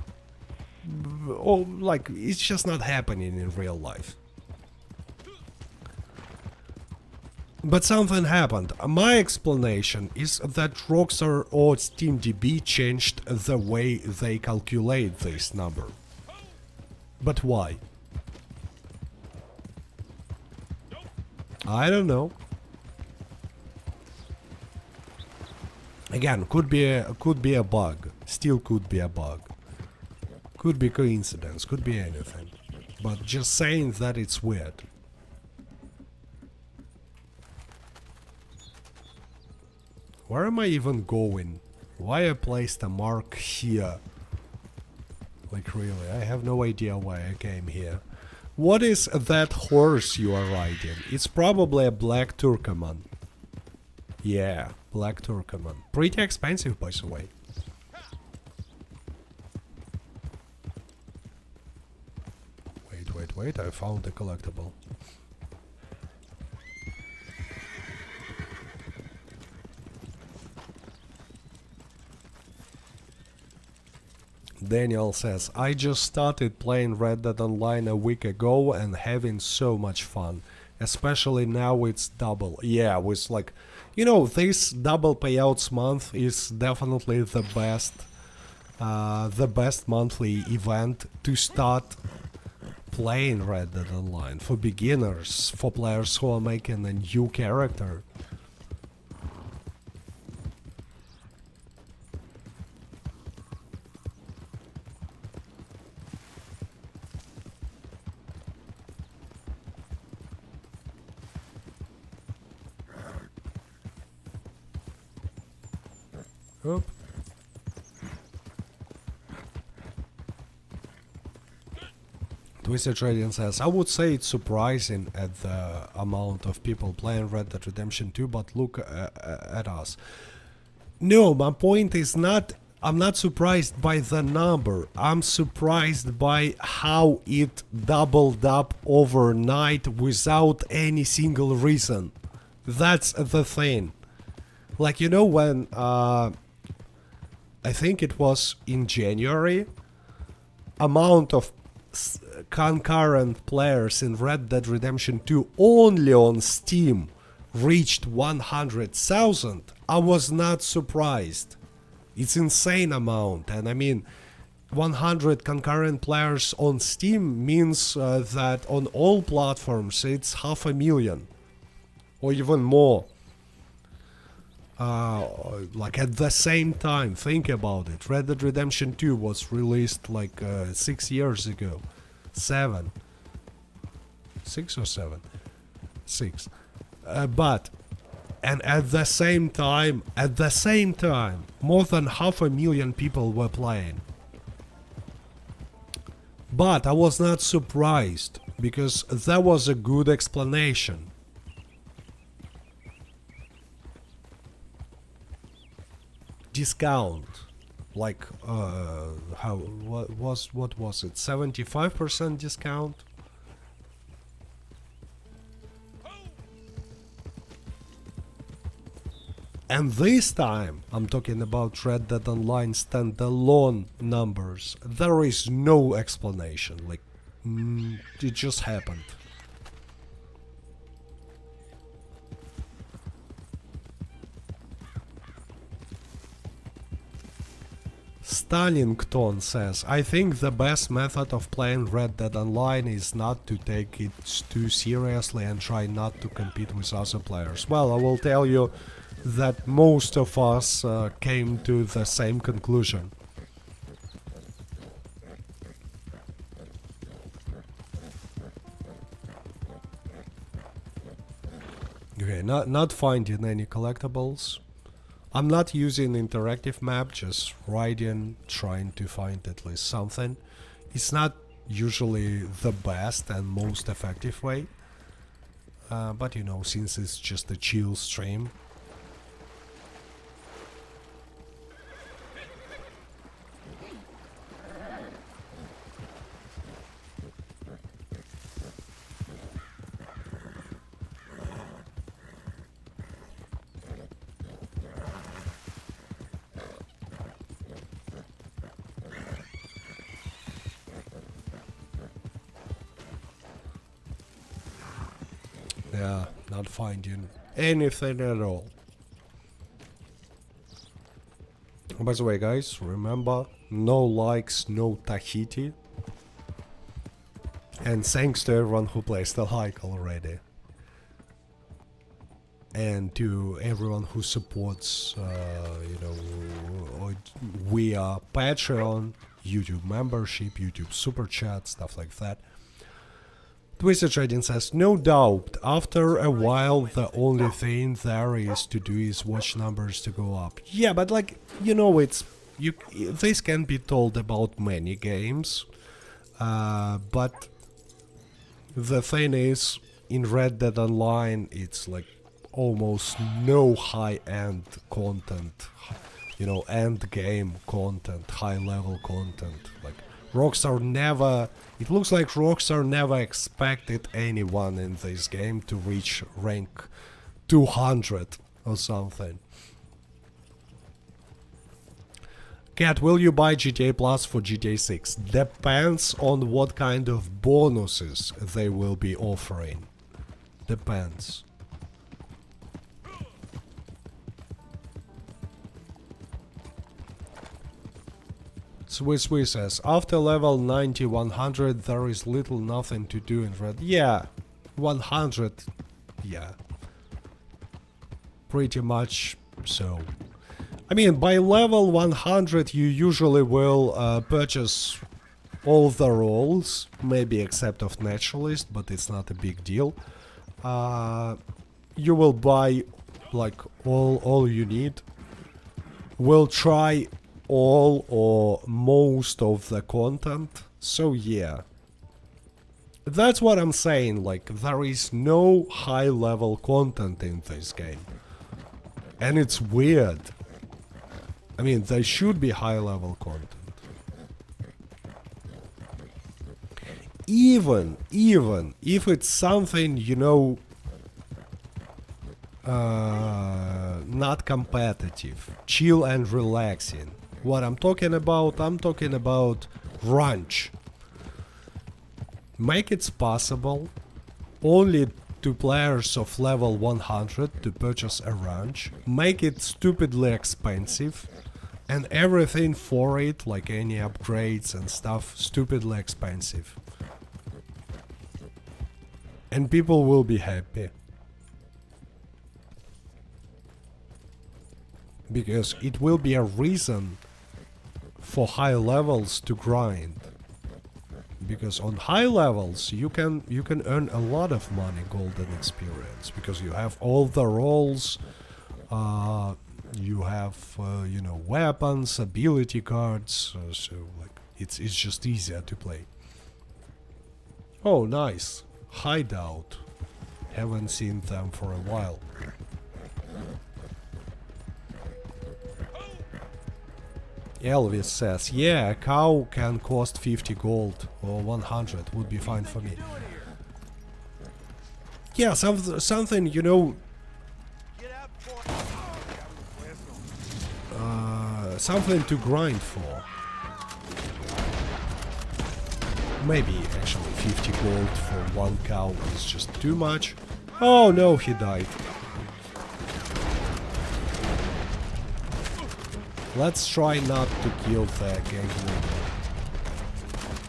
oh, like, it's just not happening in real life. But something happened. My explanation is that Rockstar or SteamDB changed the way they calculate this number. But why? I don't know. Again, could be a bug. Still could be a bug. Could be coincidence. Could be anything. But just saying that it's weird. Where am I even going? Why I placed a mark here? Like really, I have no idea why I came here. What is that horse you are riding? It's probably a black Turkoman. Yeah, black Turkoman. Pretty expensive, by the way. Wait, I found a collectible. Daniel says, I just started playing Red Dead Online a week ago and having so much fun. Especially now it's double. Yeah, with like, you know, this double payouts month is definitely the best monthly event to start playing Red Dead Online. For beginners, for players who are making a new character. Oop. Twisted Radiant says, I would say it's surprising at the amount of people playing Red Dead Redemption 2, but look at us. No, my point is not, I'm not surprised by the number. I'm surprised by how it doubled up overnight without any single reason. That's the thing. Like, you know, when, I think it was in January, amount of concurrent players in Red Dead Redemption 2 only on Steam reached 100,000. I was not surprised. It's insane amount, and I mean 100 concurrent players on Steam means that on all platforms it's 500,000 or even more. Like at the same time, think about it. Red Dead Redemption 2 was released like 6 years ago. 7. 6 or 7? 6. And at the same time, more than 500,000 people were playing. But I was not surprised, because that was a good explanation. Discount, like what was it, 75% discount? And this time I'm talking about Red Dead Online standalone numbers. There is no explanation, like it just happened. Stallington says, I think the best method of playing Red Dead Online is not to take it too seriously and try not to compete with other players. Well, I will tell you that most of us came to the same conclusion. Okay, not finding any collectibles. I'm not using interactive map, just riding, trying to find at least something. It's not usually the best and most effective way, but you know, since it's just a chill stream. Yeah, not finding anything at all. By the way, guys, remember, no likes, no Tahiti. And thanks to everyone who placed a like already. And to everyone who supports, you know, via Patreon, YouTube membership, YouTube super chat, stuff like that. Twisted Trading says, no doubt, after a while the only thing there is to do is watch numbers to go up. Yeah, but like, you know, this can be told about many games, but the thing is, in Red Dead Online, it's like almost no high-end content, you know, end game content, high-level content. Like, Rockstar never... It looks like Rockstar never expected anyone in this game to reach rank 200 or something. Cat, will you buy GTA Plus for GTA 6? Depends on what kind of bonuses they will be offering. Depends. Swiss says, after level 90, 100 there is little nothing to do in Red. Yeah, 100, yeah. Pretty much so. I mean, by level 100 you usually will purchase all the roles, maybe except of Naturalist, but it's not a big deal. You will buy like all you need. Will try all or most of the content, so yeah. That's what I'm saying, like, there is no high-level content in this game. And it's weird. I mean, there should be high-level content. Even if it's something, you know, not competitive, chill and relaxing. What I'm talking about ranch. Make it possible only to players of level 100 to purchase a ranch. Make it stupidly expensive, and everything for it, like any upgrades and stuff, stupidly expensive. And people will be happy. Because it will be a reason for high levels to grind. Because on high levels you can earn a lot of money, golden experience, because you have all the roles, you have you know, weapons, ability cards, so like it's just easier to play. Oh, nice. Hideout. Haven't seen them for a while. Elvis says, yeah, a cow can cost 50 gold or 100, would be fine for me. Yeah, something, you know, something to grind for. Maybe actually 50 gold for one cow is just too much. Oh no, he died. Let's try not to kill the gang leader.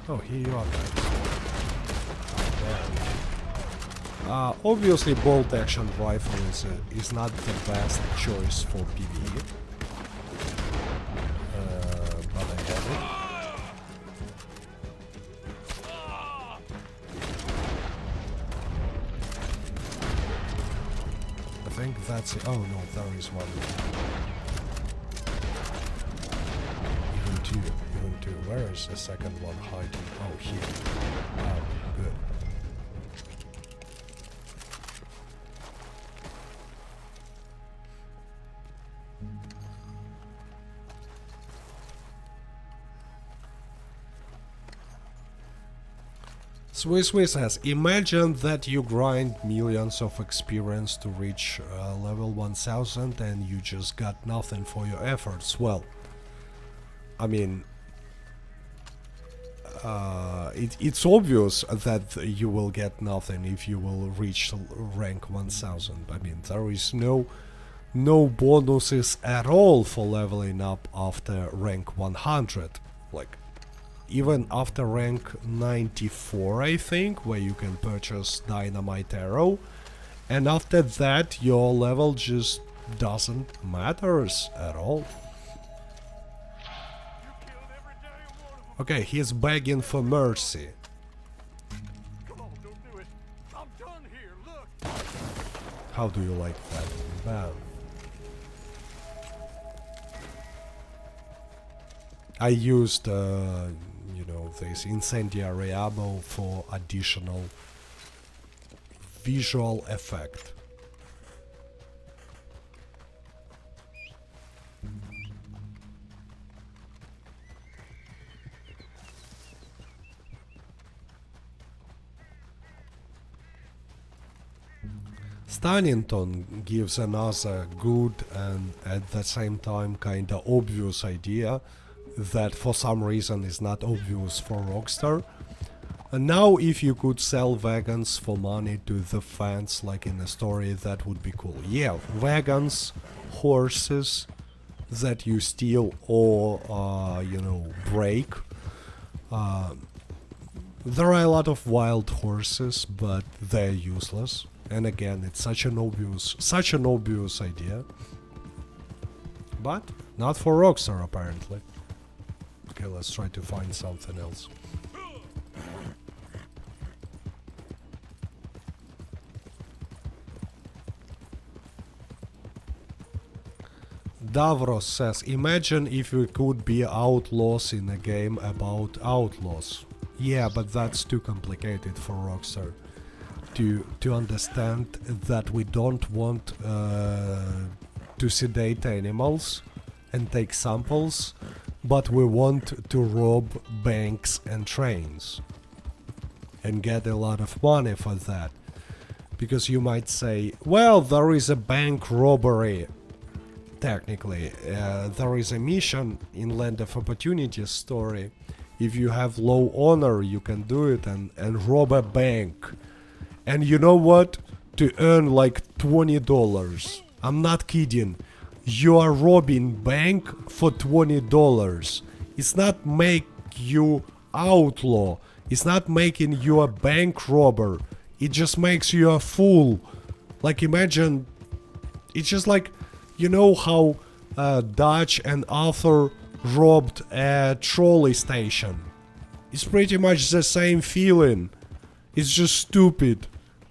Oh, here you are, guys. Obviously, bolt action rifle is not the best choice for PvE. But I have it. I think that's it. Oh no, there is one. Even two. Where is the second one hiding? Oh, here. Oh, good. Swiss says, imagine that you grind millions of experience to reach level 1000 and you just got nothing for your efforts. Well, I mean, it's obvious that you will get nothing if you will reach rank 1000. I mean, there is no bonuses at all for leveling up after rank 100. Like, even after rank 94, I think, where you can purchase Dynamite Arrow, and after that your level just doesn't matter at all. Okay, he's begging for mercy. Come on, don't do it. How do you like that? Bam. I used, you know, this incendiary ammo for additional visual effect. Stannington gives another good and at the same time kinda obvious idea that for some reason is not obvious for Rockstar. And now if you could sell wagons for money to the fans like in a story, that would be cool. Yeah, wagons, horses that you steal or you know, break. There are a lot of wild horses, but they're useless. And again, it's such an obvious idea. But not for Rockstar apparently. Okay, let's try to find something else. Davros says, imagine if we could be outlaws in a game about outlaws. Yeah, but that's too complicated for Rockstar to understand that we don't want to sedate animals and take samples, but we want to rob banks and trains and get a lot of money for that. Because you might say, well, there is a bank robbery. Technically, there is a mission in Land of Opportunity story. If you have low honor, you can do it and rob a bank. And you know what? To earn like $20. I'm not kidding. You are robbing bank for $20. It's not make you outlaw. It's not making you a bank robber. It just makes you a fool. Like imagine, it's just like, you know how Dutch and Arthur robbed a trolley station. It's pretty much the same feeling. It's just stupid.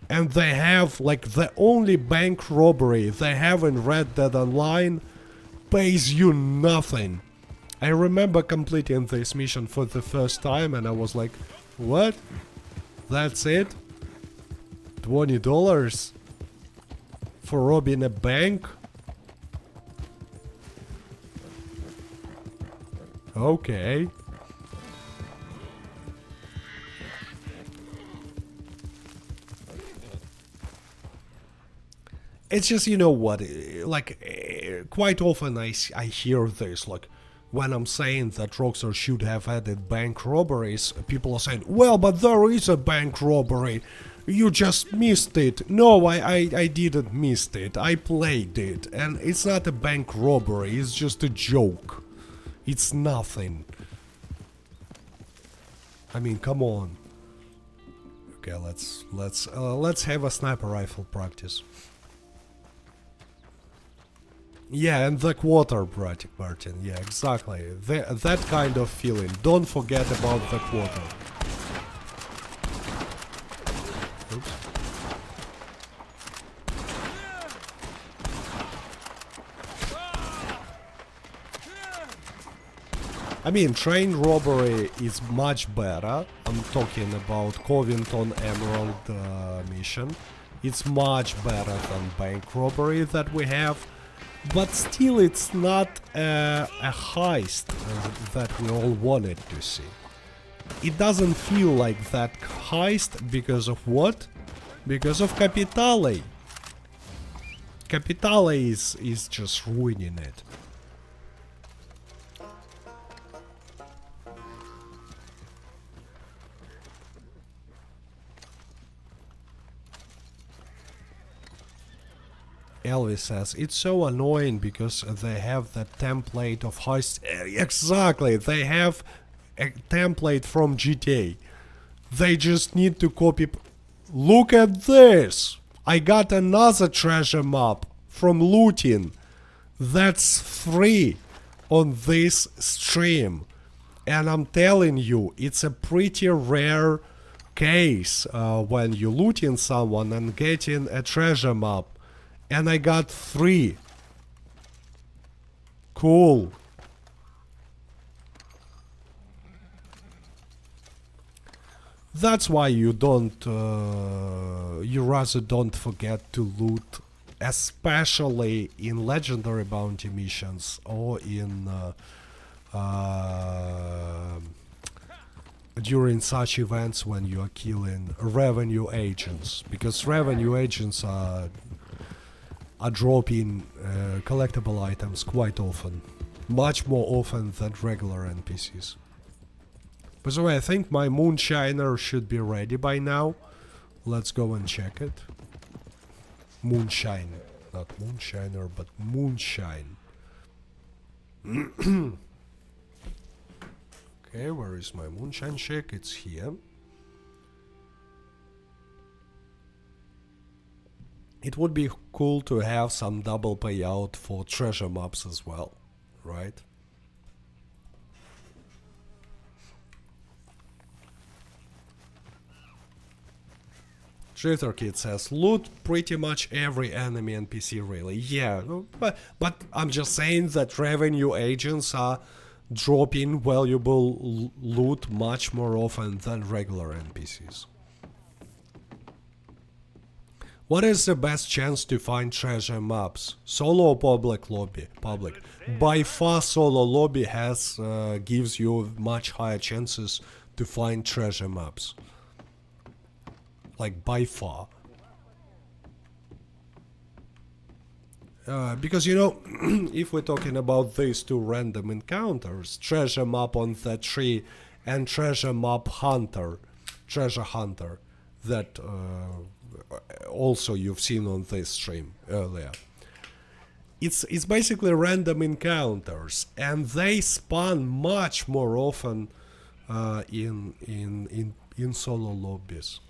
And they have, like, the only bank robbery they have in Red Dead Online pays you nothing. I remember completing this mission for the first time and I was like, what? That's it? $20 for robbing a bank? Okay. It's just, you know what, like, quite often I hear this, like, when I'm saying that Rockstar should have added bank robberies, people are saying, well, but there is a bank robbery, you just missed it. No, I didn't miss it, I played it, and it's not a bank robbery, it's just a joke. It's nothing. I mean, come on. Okay, let's have a sniper rifle practice. Yeah, and the quarter, Martin. Yeah, exactly. That kind of feeling. Don't forget about the quarter. Oops. I mean, train robbery is much better. I'm talking about Covington Emerald mission. It's much better than bank robbery that we have. But still, it's not a heist that we all wanted to see. It doesn't feel like that heist because of what? Because of Capitale. Capitale is just ruining it. Elvis says, it's so annoying because they have the template of heist. Exactly, they have a template from GTA. They just need to copy. Look at this! I got another treasure map from looting. That's free on this stream. And I'm telling you, it's a pretty rare case when you're looting someone and getting a treasure map. And I got 3. Cool. That's why you don't, you rather don't forget to loot, especially in legendary bounty missions or in during such events when you are killing revenue agents, because revenue agents are dropping collectible items quite often, much more often than regular NPCs. By the way, I think my moonshiner should be ready by now. Let's go and check it. Moonshine. Not moonshiner, but moonshine. Okay, where is my moonshine chick? It's here. It would be cool to have some double payout for treasure maps as well, right? Drifter Kid says, loot pretty much every enemy NPC really. Yeah, but I'm just saying that revenue agents are dropping valuable loot much more often than regular NPCs. What is the best chance to find treasure maps? Solo or public lobby? Public. By far solo lobby has gives you much higher chances to find treasure maps. Like by far. Because you know, if we're talking about these two random encounters, treasure map on that tree and treasure map hunter, treasure hunter, that also you've seen on this stream earlier. It's basically random encounters, and they spawn much more often in solo lobbies.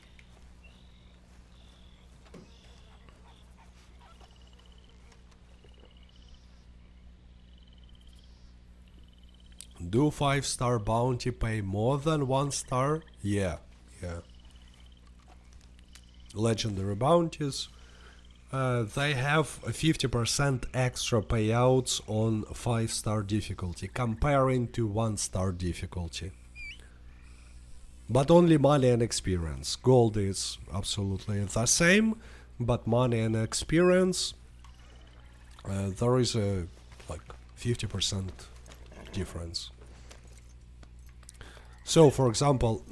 Do 5-star bounty pay more than 1 star? Yeah. Legendary bounties, they have a 50% extra payouts on 5-star difficulty comparing to 1-star difficulty. But only money and experience. Gold is absolutely the same, but money and experience, there is a like 50% difference. So for example,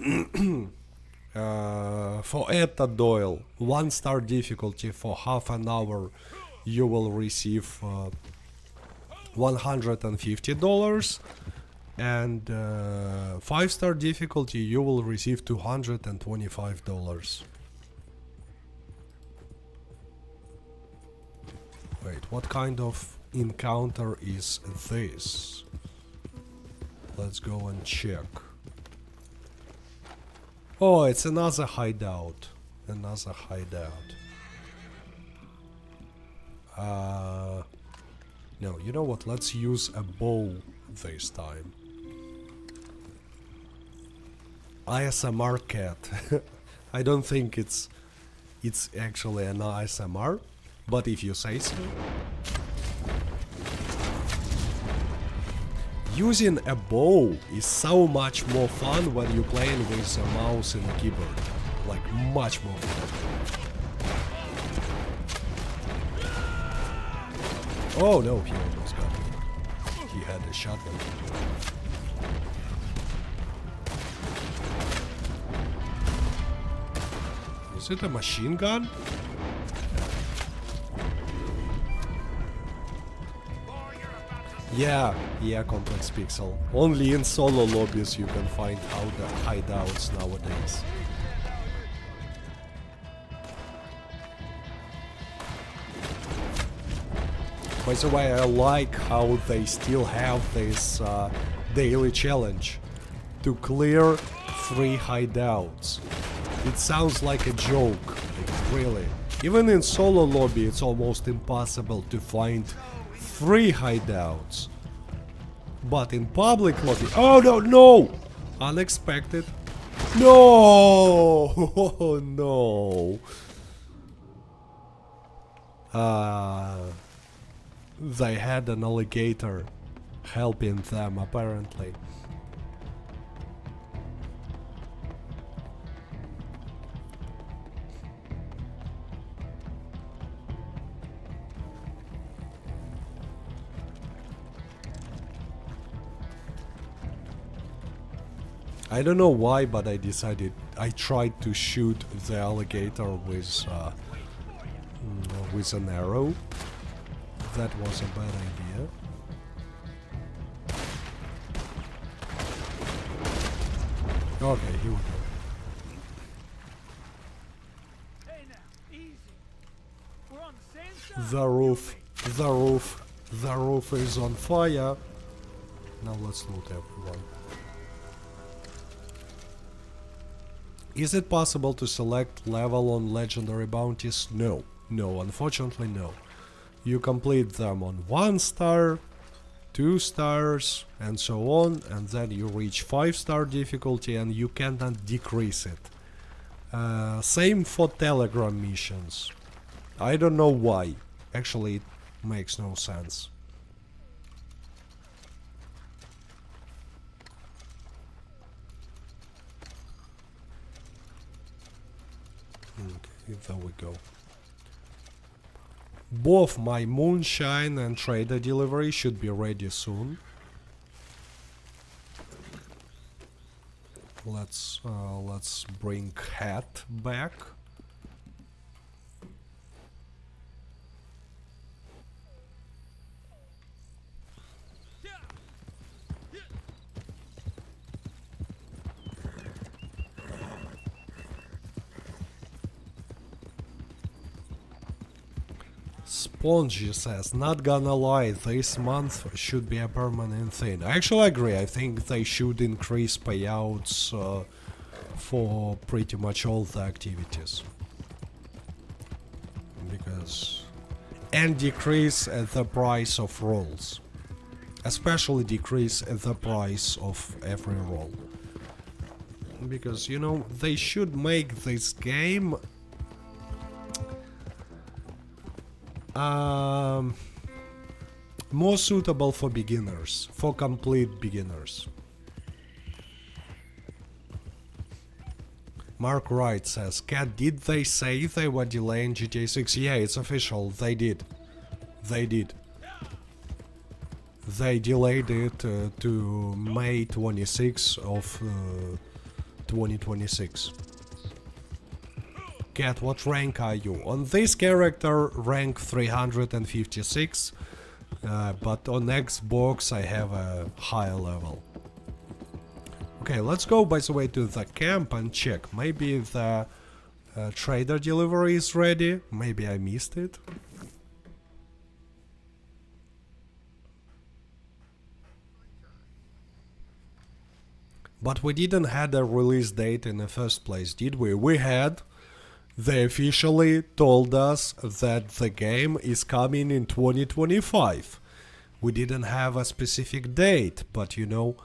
for Etta Doyle, 1-star difficulty for half an hour, you will receive $150, and 5-star difficulty you will receive $225. Wait, what kind of encounter is this? Let's go and check. Oh, it's another hideout. Another hideout. No, you know what? Let's use a bow this time. ASMR cat. I don't think it's actually an ASMR, but if you say so. Using a bow is so much more fun when you're playing with a mouse and a keyboard. Like, much more fun. Oh no, he almost got me. He had a shotgun. Is it a machine gun? Yeah, Complex Pixel. Only in solo lobbies you can find how the hideouts nowadays. By the way, I like how they still have this daily challenge to clear 3 hideouts. It sounds like a joke, like, really. Even in solo lobby it's almost impossible to find 3 hideouts. But in public lobby... Oh no! Unexpected. No! No! they had an alligator helping them apparently. I don't know why, but I tried to shoot the alligator with an arrow. That was a bad idea. Okay, here we go. Hey now, easy. We're on the same side. The roof is on fire. Now let's loot everyone. Is it possible to select level on legendary bounties? No. No, unfortunately no. You complete them on 1 star, 2 stars, and so on, and then you reach 5-star difficulty and you cannot decrease it. Same for Telegram missions. I don't know why. Actually, it makes no sense. Okay, there we go. Both my Moonshine and Trader delivery should be ready soon. Let's bring Hat back. Spongy says, not gonna lie, this month should be a permanent thing. I actually agree, I think they should increase payouts for pretty much all the activities. Because... and decrease the price of rolls. Especially decrease the price of every roll. Because, you know, they should make this game... more suitable for beginners, for complete beginners. Mark Wright says, Cat, did they say they were delaying GTA 6? Yeah, it's official, they did. They did. They delayed it to May 26 of 2026. Cat, what rank are you? On this character, rank 356, but on Xbox I have a higher level. Okay, let's go by the way to the camp and check. Maybe the trader delivery is ready, maybe I missed it. But we didn't have a release date in the first place, did we? We had. They officially told us that the game is coming in 2025. We didn't have a specific date, but you know,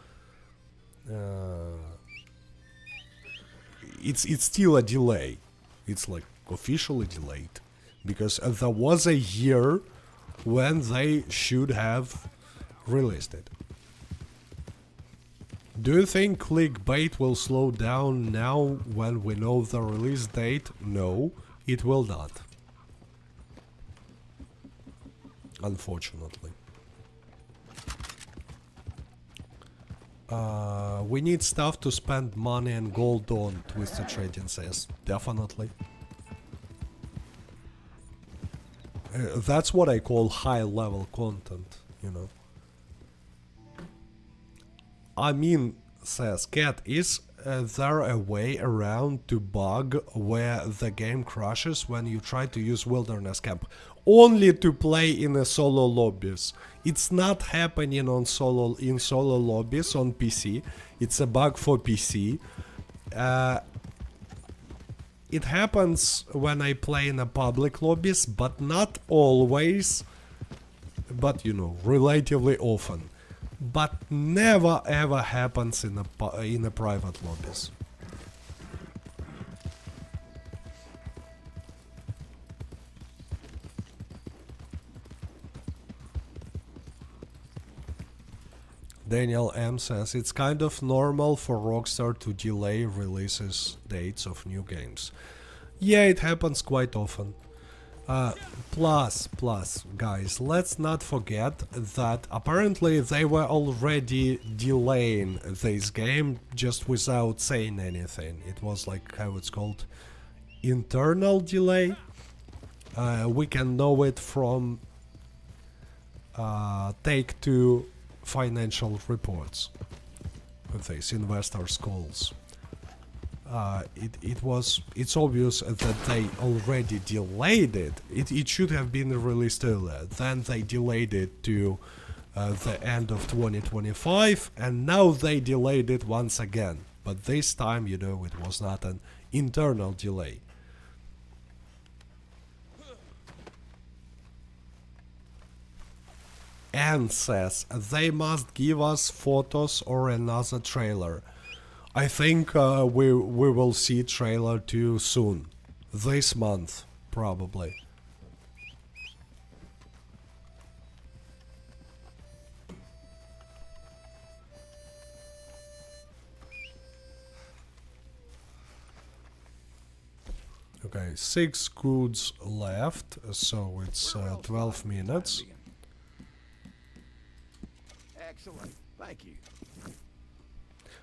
it's still a delay. It's like officially delayed because there was a year when they should have released it. Do you think clickbait will slow down now when we know the release date? No, it will not. Unfortunately. We need stuff to spend money and gold on, Twisted Trading says. Definitely. That's what I call high-level content, you know. Amin says, Cat, is there a way around to bug where the game crashes when you try to use Wilderness Camp? Only to play in a solo lobbies. It's not happening on solo lobbies on PC. It's a bug for PC. It happens when I play in a public lobbies, but not always. But you know, relatively often. But never ever happens in a private lobbies. Daniel M says it's kind of normal for Rockstar to delay releases dates of new games. Yeah, it happens quite often. Plus, guys, let's not forget that apparently they were already delaying this game just without saying anything. It was like, how it's called, internal delay. We can know it from Take-Two financial reports with these investors' calls. It's obvious that they already delayed it. It should have been released earlier. Then they delayed it to the end of 2025, and now they delayed it once again. But this time, you know, it was not an internal delay. Anne says they must give us photos or another trailer. I think we will see trailer 2 soon. This month, probably. Okay, 6 goods left, so it's 12 minutes. Excellent. Thank you.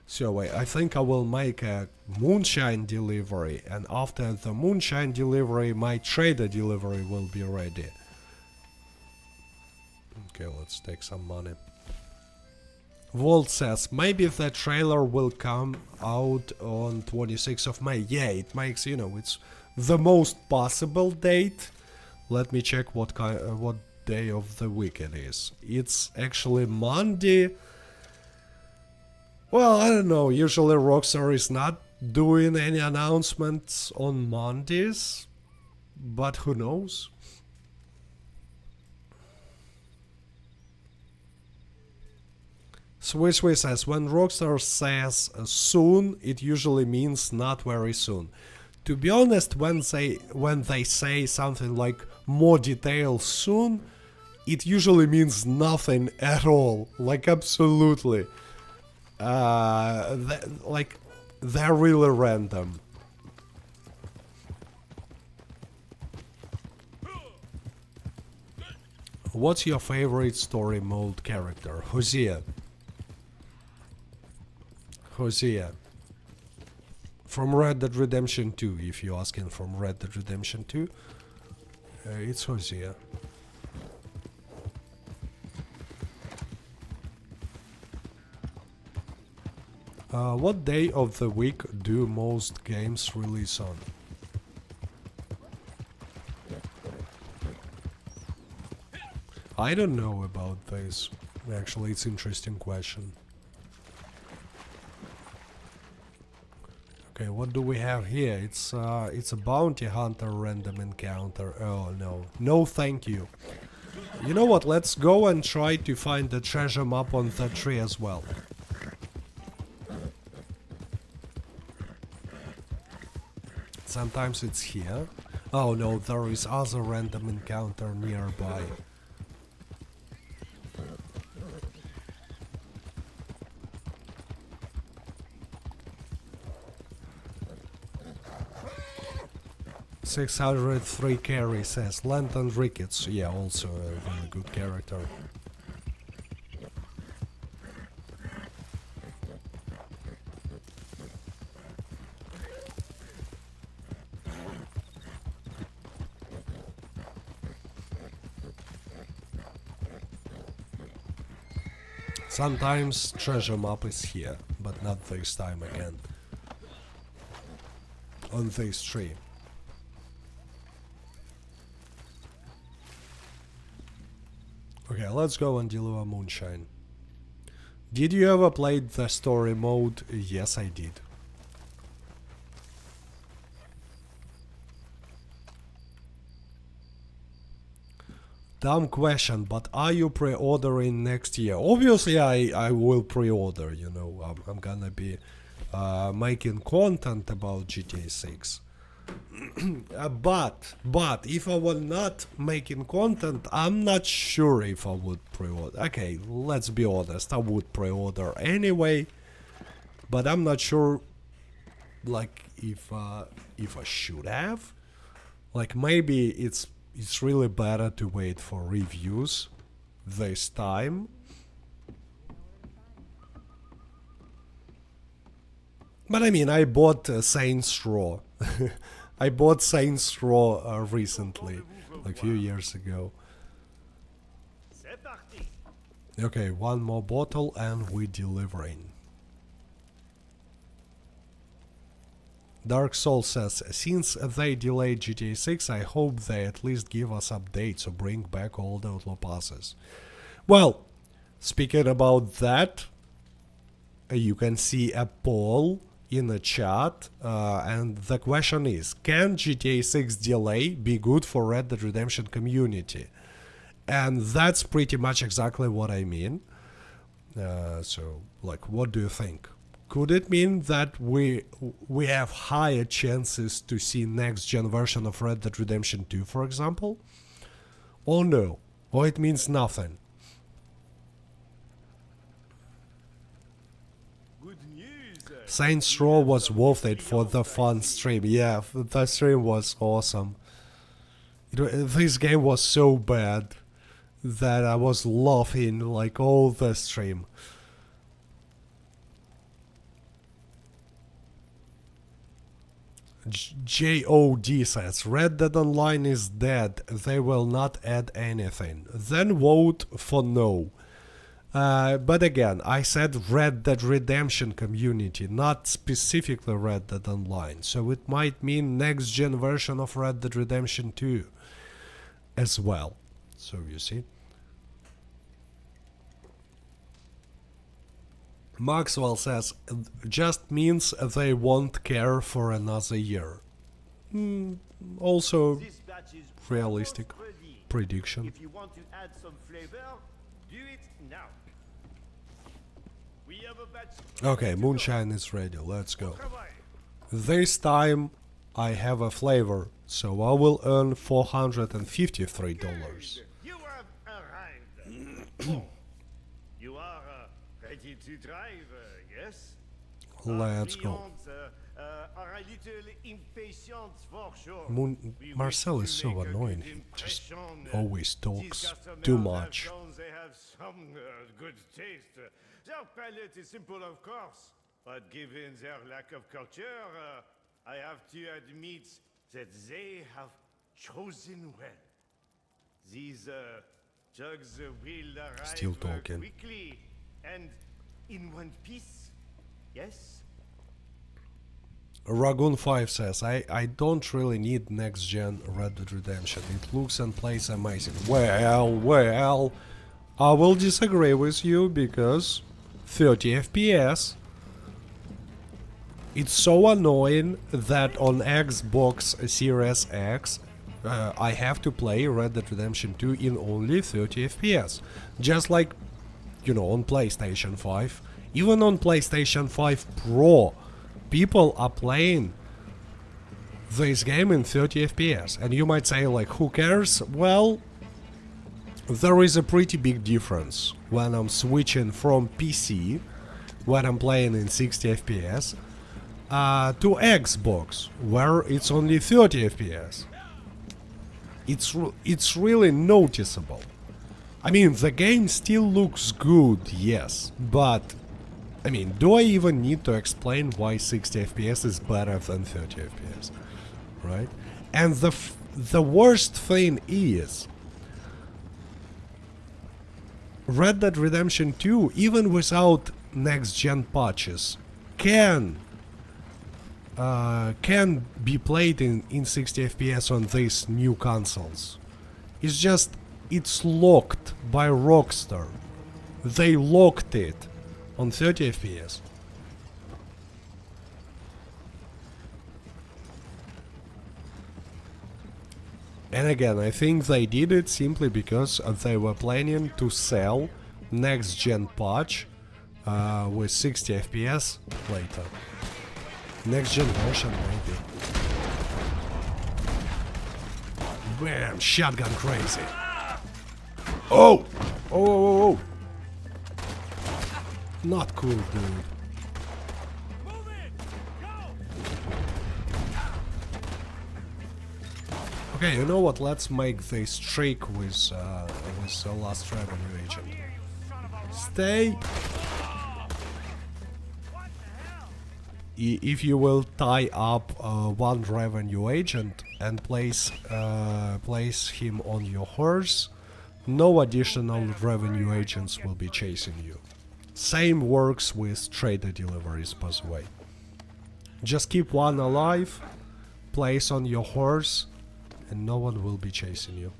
So wait, I think I will make a Moonshine delivery, and after the Moonshine delivery, my trader delivery will be ready. Okay, let's take some money. Walt says, maybe the trailer will come out on 26th of May. Yeah, it makes, you know, it's the most possible date. Let me check what day of the week it is. It's actually Monday. Well, I don't know, usually Rockstar is not doing any announcements on Mondays, but who knows? Swiss says, when Rockstar says soon, it usually means not very soon. To be honest, when they say something like more details soon, it usually means nothing at all, like absolutely. They're really random. What's your favorite story mode character? Hosea. Hosea. From Red Dead Redemption 2, if you're asking from Red Dead Redemption 2, it's Hosea. What day of the week do most games release on? I don't know about this. Actually, it's an interesting question. Okay, what do we have here? It's a bounty hunter random encounter. Oh no. No thank you. You know what, let's go and try to find the treasure map on the tree as well. Sometimes it's here. Oh no, there is other random encounter nearby. $603 carry says Lantern Ricketts. Yeah, also a really good character. Sometimes treasure map is here, but not this time again. On this tree. Okay, let's go and deliver Moonshine. Did you ever play the story mode? Yes, I did. Dumb question, but are you pre-ordering next year? Obviously, I will pre-order, you know. I'm gonna be making content about GTA 6. But if I were not making content, I'm not sure if I would pre-order. Okay, let's be honest, I would pre-order anyway, but I'm not sure, like, if I should have. Like, maybe it's really better to wait for reviews this time. But I mean, I bought Saints Row. I bought Saints Row recently, like a few years ago. C'est parti. Okay, one more bottle and we're delivering. Dark Soul says, since they delayed GTA 6, I hope they at least give us updates or bring back all the Outlaw passes. Well, speaking about that, you can see a poll in the chat, and the question is, can GTA 6 delay be good for Red Dead Redemption community? And that's pretty much exactly what I mean. So, like, what do you think? Could it mean that we have higher chances to see next gen version of Red Dead Redemption 2, for example? Or no? Or it means nothing? Saints Row was worth it for the fun stream. Yeah, the stream was awesome. This game was so bad that I was laughing like all the stream. JOD says, Red Dead Online is dead. They will not add anything. Then vote for no. But again, I said Red Dead Redemption community, not specifically Red Dead Online. So it might mean next gen version of Red Dead Redemption 2 as well. So you see. Maxwell says, just means they won't care for another year. Also realistic prediction. If you want to add some flavor, do it now. We have a batch. Okay, Moonshine is ready, let's go. This time I have a flavor, so I will earn $453. You have arrived. You are ready to drive, yes? Let's go. Clients are a little impatient for sure. We Marcel wish is to so make a annoying, good he just impression. always These talks customers too have much. shown they have some good taste. Their palate is simple, of course, but given their lack of culture, I have to admit that they have chosen well. These jugs will arrive Still talking. quickly and in one piece. Yes? Ragoon 5 says, I don't really need next gen Red Dead Redemption. It looks and plays amazing. Well, I will disagree with you because 30 FPS. It's so annoying that on Xbox Series X I have to play Red Dead Redemption 2 in only 30 FPS. Just like, you know, on PlayStation 5. Even on PlayStation 5 Pro, people are playing this game in 30 FPS. And you might say, like, who cares? Well, there is a pretty big difference when I'm switching from PC, when I'm playing in 60 FPS, to Xbox, where it's only 30 FPS. It's really noticeable. I mean, the game still looks good, yes, but I mean, do I even need to explain why 60 FPS is better than 30 FPS, right? And the worst thing is, Red Dead Redemption 2, even without next-gen patches, can be played in 60 FPS on these new consoles. It's just, it's locked by Rockstar. They locked it on 30 FPS. And again, I think they did it simply because they were planning to sell next-gen patch with 60 FPS later. Next-gen version, maybe. Man, shotgun crazy. Oh! Oh! Not cool, dude. Move it! Go! Okay, you know what? Let's make this trick with the last revenue agent. Here, you son of a rock! Stay. What the hell? If you will tie up one revenue agent and place him on your horse, no additional revenue agents will be chasing you. Same works with trader deliveries, by the way. Just keep one alive, place on your horse, and no one will be chasing you.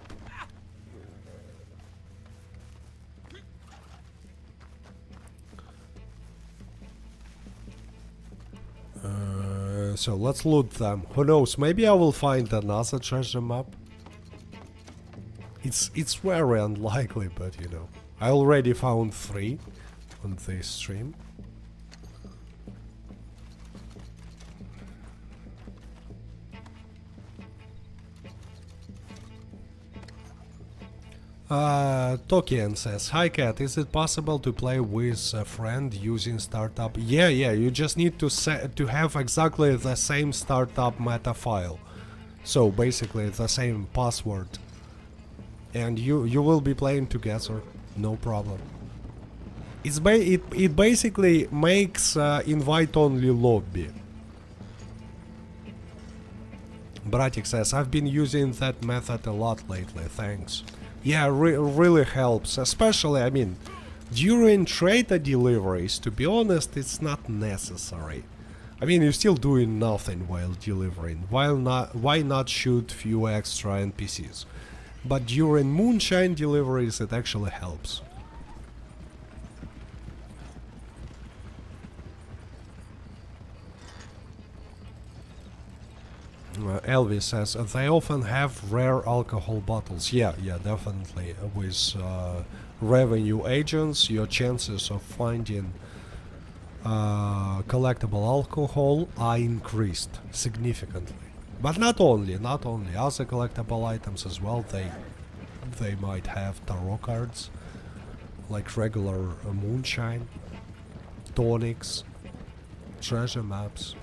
So let's loot them. Who knows, maybe I will find another treasure map. It's very unlikely, but you know. I already found 3 on this stream. Tokian says, "Hi Cat, is it possible to play with a friend using startup?" Yeah, you just need to have exactly the same startup meta file. So basically the same password. And you will be playing together, no problem. It basically makes invite-only lobby. Bratic says, "I've been using that method a lot lately, thanks." Yeah, really helps, especially, I mean, during trader deliveries, to be honest, it's not necessary. I mean, you're still doing nothing while delivering, why not shoot few extra NPCs? But during Moonshine deliveries, it actually helps. Elvis says, "They often have rare alcohol bottles." Yeah, definitely. With revenue agents, your chances of finding collectible alcohol are increased significantly. But not only other collectible items as well. They might have tarot cards, like regular moonshine, tonics, treasure maps.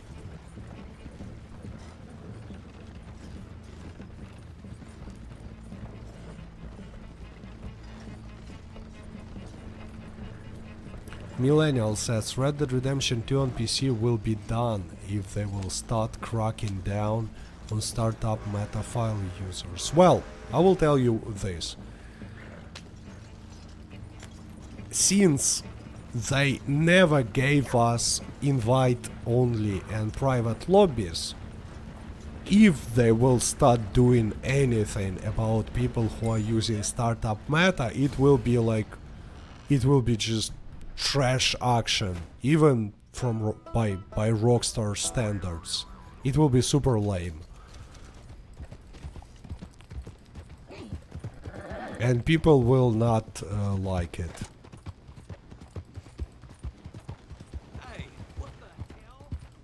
Millennial says, "Red Dead Redemption 2 on PC will be done if they will start cracking down on startup meta file users." Well, I will tell you this. Since they never gave us invite-only and private lobbies, if they will start doing anything about people who are using startup meta, it will be just trash action, even by Rockstar standards. It will be super lame. And people will not like it.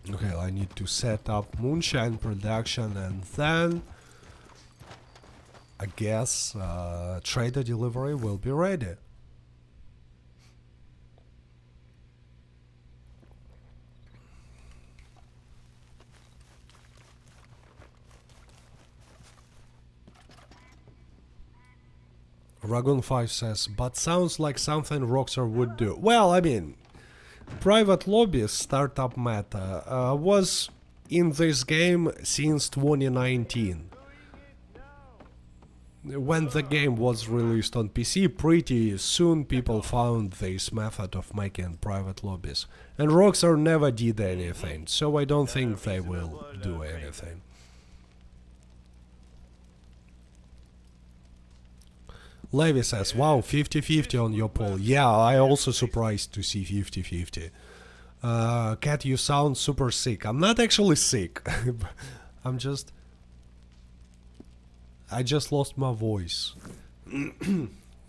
Okay, I need to set up Moonshine production, and then I guess trader delivery will be ready. Ragun5 says, "But sounds like something Rockstar would do." Well, I mean, private lobbies startup meta was in this game since 2019. When the game was released on PC, pretty soon people found this method of making private lobbies. And Rockstar never did anything, so I don't think they will do anything. Levi says, "Wow, 50-50 on your poll." Yeah, I also surprised to see 50-50. Cat, you sound super sick. I'm not actually sick. I just lost my voice.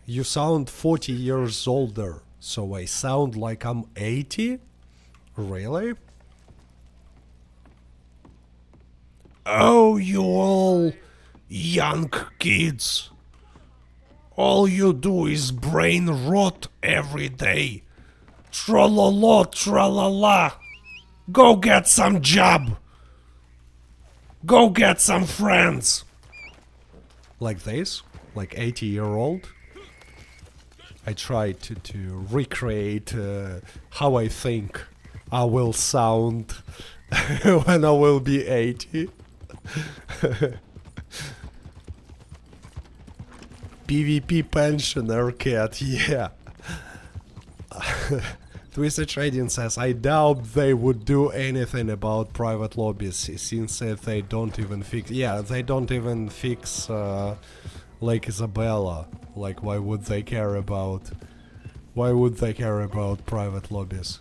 You sound 40 years older, so I sound like I'm 80? Really? Oh, you all Young kids, all you do is brain rot every day. Tra-la-la, tra-la-la. Go get some job. Go get some friends. Like this, like 80-year-old. I tried to recreate how I think I will sound when I will be 80. PvP pensioner cat, yeah. Twisted Trading says, I doubt they would do anything about private lobbies since they don't even fix... Yeah, they don't even fix Lake Isabella. Like, why would they care about... Why would they care about private lobbies?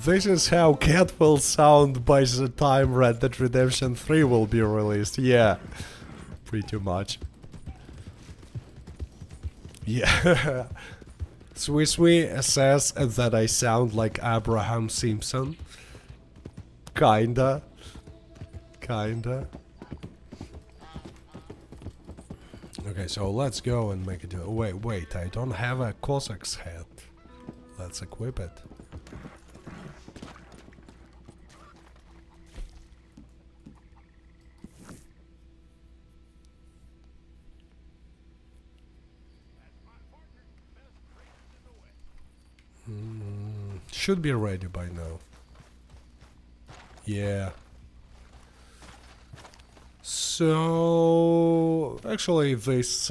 This is how Cat will sound by the time Red Dead Redemption 3 will be released. Yeah, pretty much. Yeah. Swiswi says that I sound like Abraham Simpson. Kinda. Kinda. Okay, so let's go and make it. Wait, I don't have a Cossack's hat. Let's equip it. Should be ready by now. Yeah. So actually this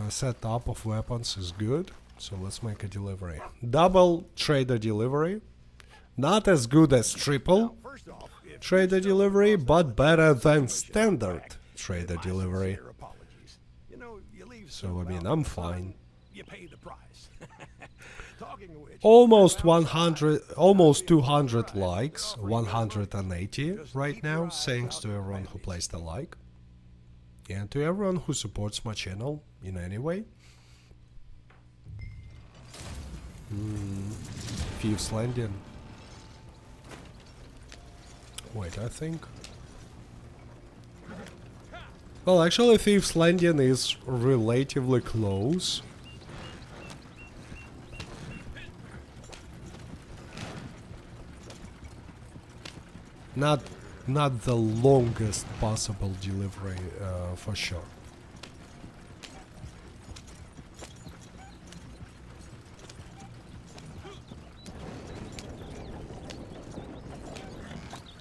setup of weapons is good. So let's make a delivery. Double trader delivery. Not as good as triple trader delivery, but better than standard trader delivery. So I mean, I'm fine. You pay the price. Almost 100, almost 200 likes, 180 right now, thanks to everyone who placed a like. And to everyone who supports my channel in any way. Thieves Landing. Wait, I think... Well, actually Thieves Landing is relatively close. Not the longest possible delivery, for sure.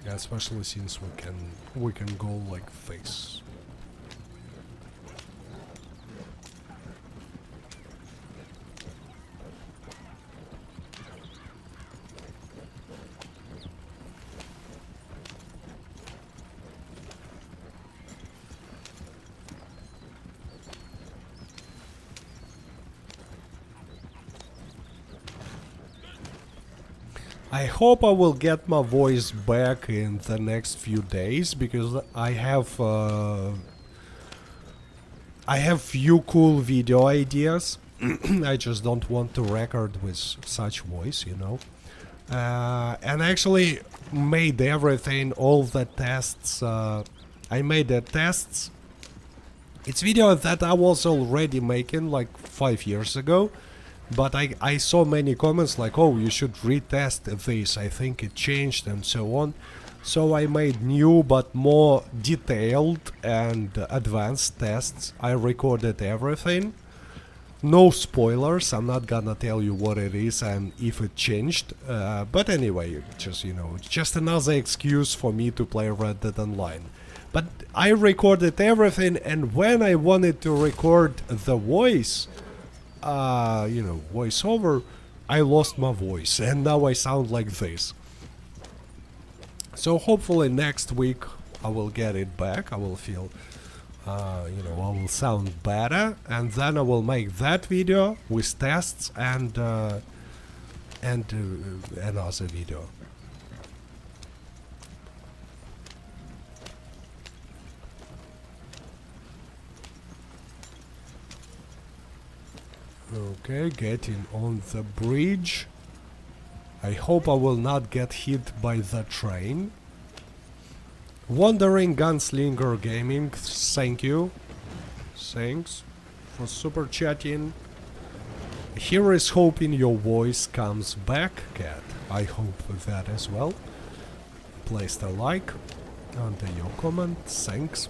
Yeah, especially since we can go like this. I hope I will get my voice back in the next few days, because I have few cool video ideas. I just don't want to record with such voice, you know. And I actually made everything, all the tests. I made the tests. It's video that I was already making like 5 years ago. But I saw many comments like, oh, you should retest this, I think it changed and so on. So I made new but more detailed and advanced tests. I recorded everything. No spoilers, I'm not gonna tell you what it is and if it changed. But anyway, just, you know, just another excuse for me to play Red Dead Online. But I recorded everything, and when I wanted to record the voice... you know, voiceover, I lost my voice and now I sound like this. So hopefully next week I will get it back. I will feel, you know, I will sound better, and then I will make that video with tests and another video. Okay, getting on the bridge. I hope I will not get hit by the train. Wandering Gunslinger Gaming, thank you. Thanks for super chatting. Here is hoping your voice comes back, Cat. I hope that as well. Placed a like under your comment. Thanks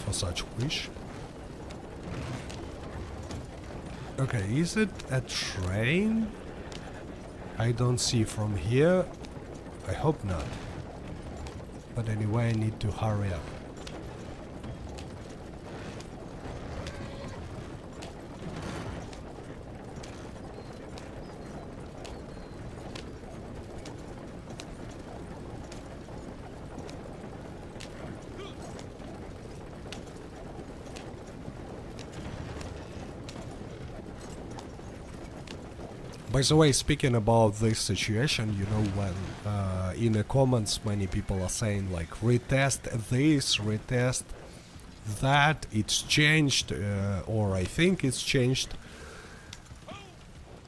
for such wish. Okay, is it a train? I don't see from here. I hope not. But anyway, I need to hurry up. By the way, speaking about this situation, you know, when in the comments many people are saying like retest this, retest that, it's changed, or I think it's changed.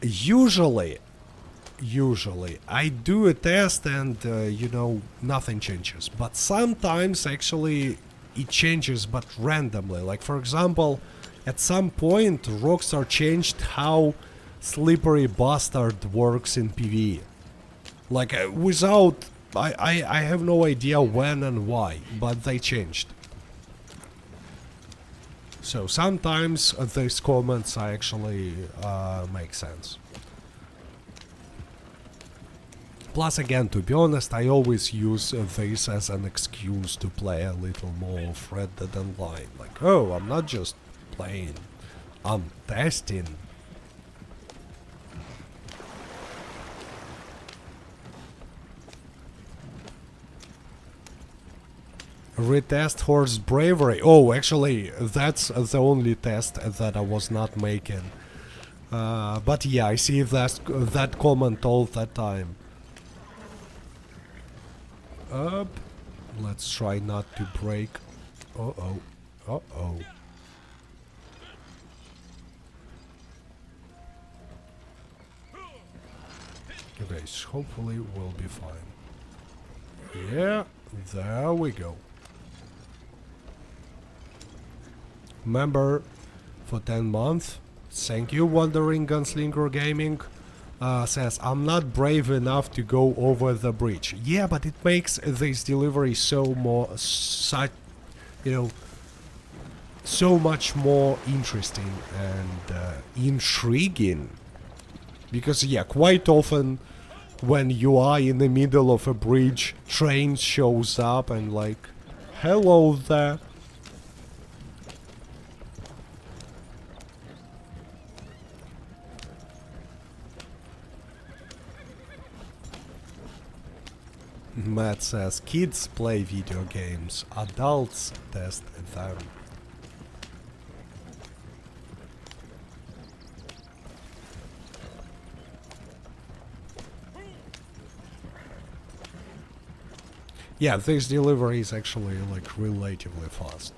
Usually I do a test and you know, nothing changes. But sometimes actually it changes, but randomly. Like for example, at some point Rockstar changed how Slippery Bastard works in PvE. Like without... I have no idea when and why, but they changed. So sometimes these comments actually make sense. Plus again, to be honest, I always use this as an excuse to play a little more of Red Dead Online. Like, oh, I'm not just playing, I'm testing. Retest Horse Bravery. Oh, actually, that's the only test that I was not making. But yeah, I see that comment all the time. Up. Let's try not to break. Uh-oh. Uh-oh. Okay, so hopefully we'll be fine. Yeah, there we go. Member for 10 months. Thank you, Wandering Gunslinger Gaming. Says, I'm not brave enough to go over the bridge. Yeah, but it makes this delivery so much more interesting and intriguing. Because yeah, quite often when you are in the middle of a bridge, train shows up and like, hello there. Matt says, kids play video games, adults test them. Yeah, this delivery is actually like relatively fast.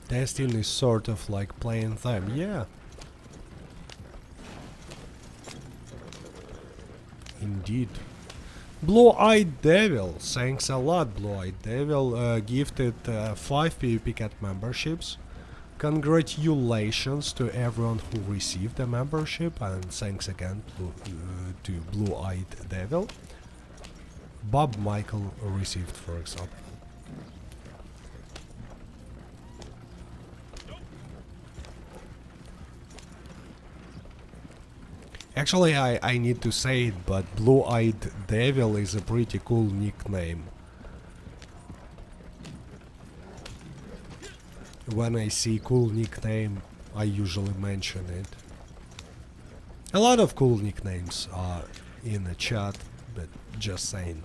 Testing is sort of like playing them, yeah. Indeed. Blue-Eyed Devil, thanks a lot, Blue-Eyed Devil, gifted 5 PvP Cat memberships. Congratulations to everyone who received a membership, and thanks again to Blue-Eyed Devil. Bob Michael received, for example. Actually, I need to say it, but Blue-Eyed Devil is a pretty cool nickname. When I see cool nickname, I usually mention it. A lot of cool nicknames are in the chat, but just saying.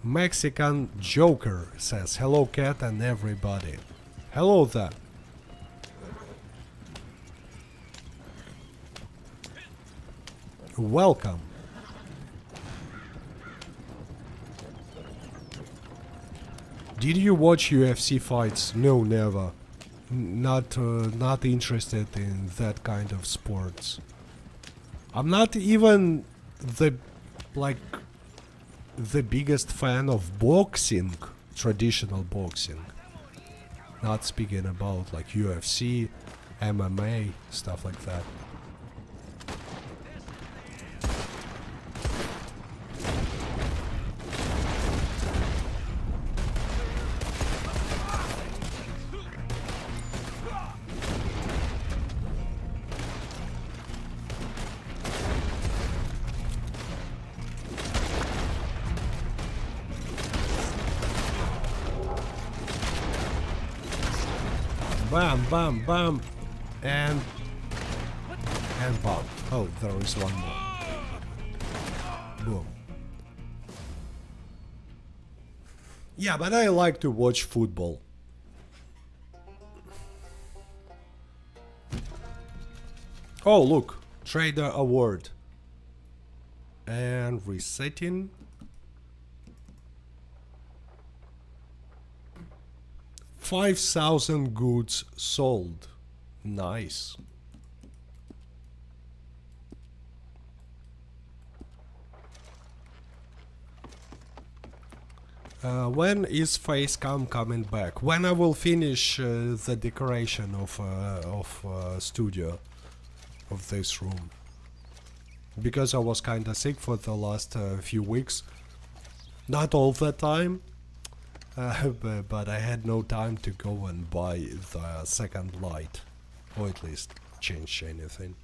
Mexican Joker says, hello cat and everybody. Hello there. Welcome. Did you watch UFC fights? No, never. Not interested in that kind of sports. I'm not even the biggest fan of boxing, traditional boxing. Not speaking about like UFC, MMA, stuff like that. Bam, bam, bam, and bam. Oh, there is one more. Boom. Yeah, but I like to watch football. Oh, look, Trader Award. And resetting. 5,000 goods sold. Nice. When is Facecam coming back? When I will finish the decoration of studio of this room. Because I was kinda sick for the last few weeks. Not all the time. But I had no time to go and buy the second light, or at least change anything.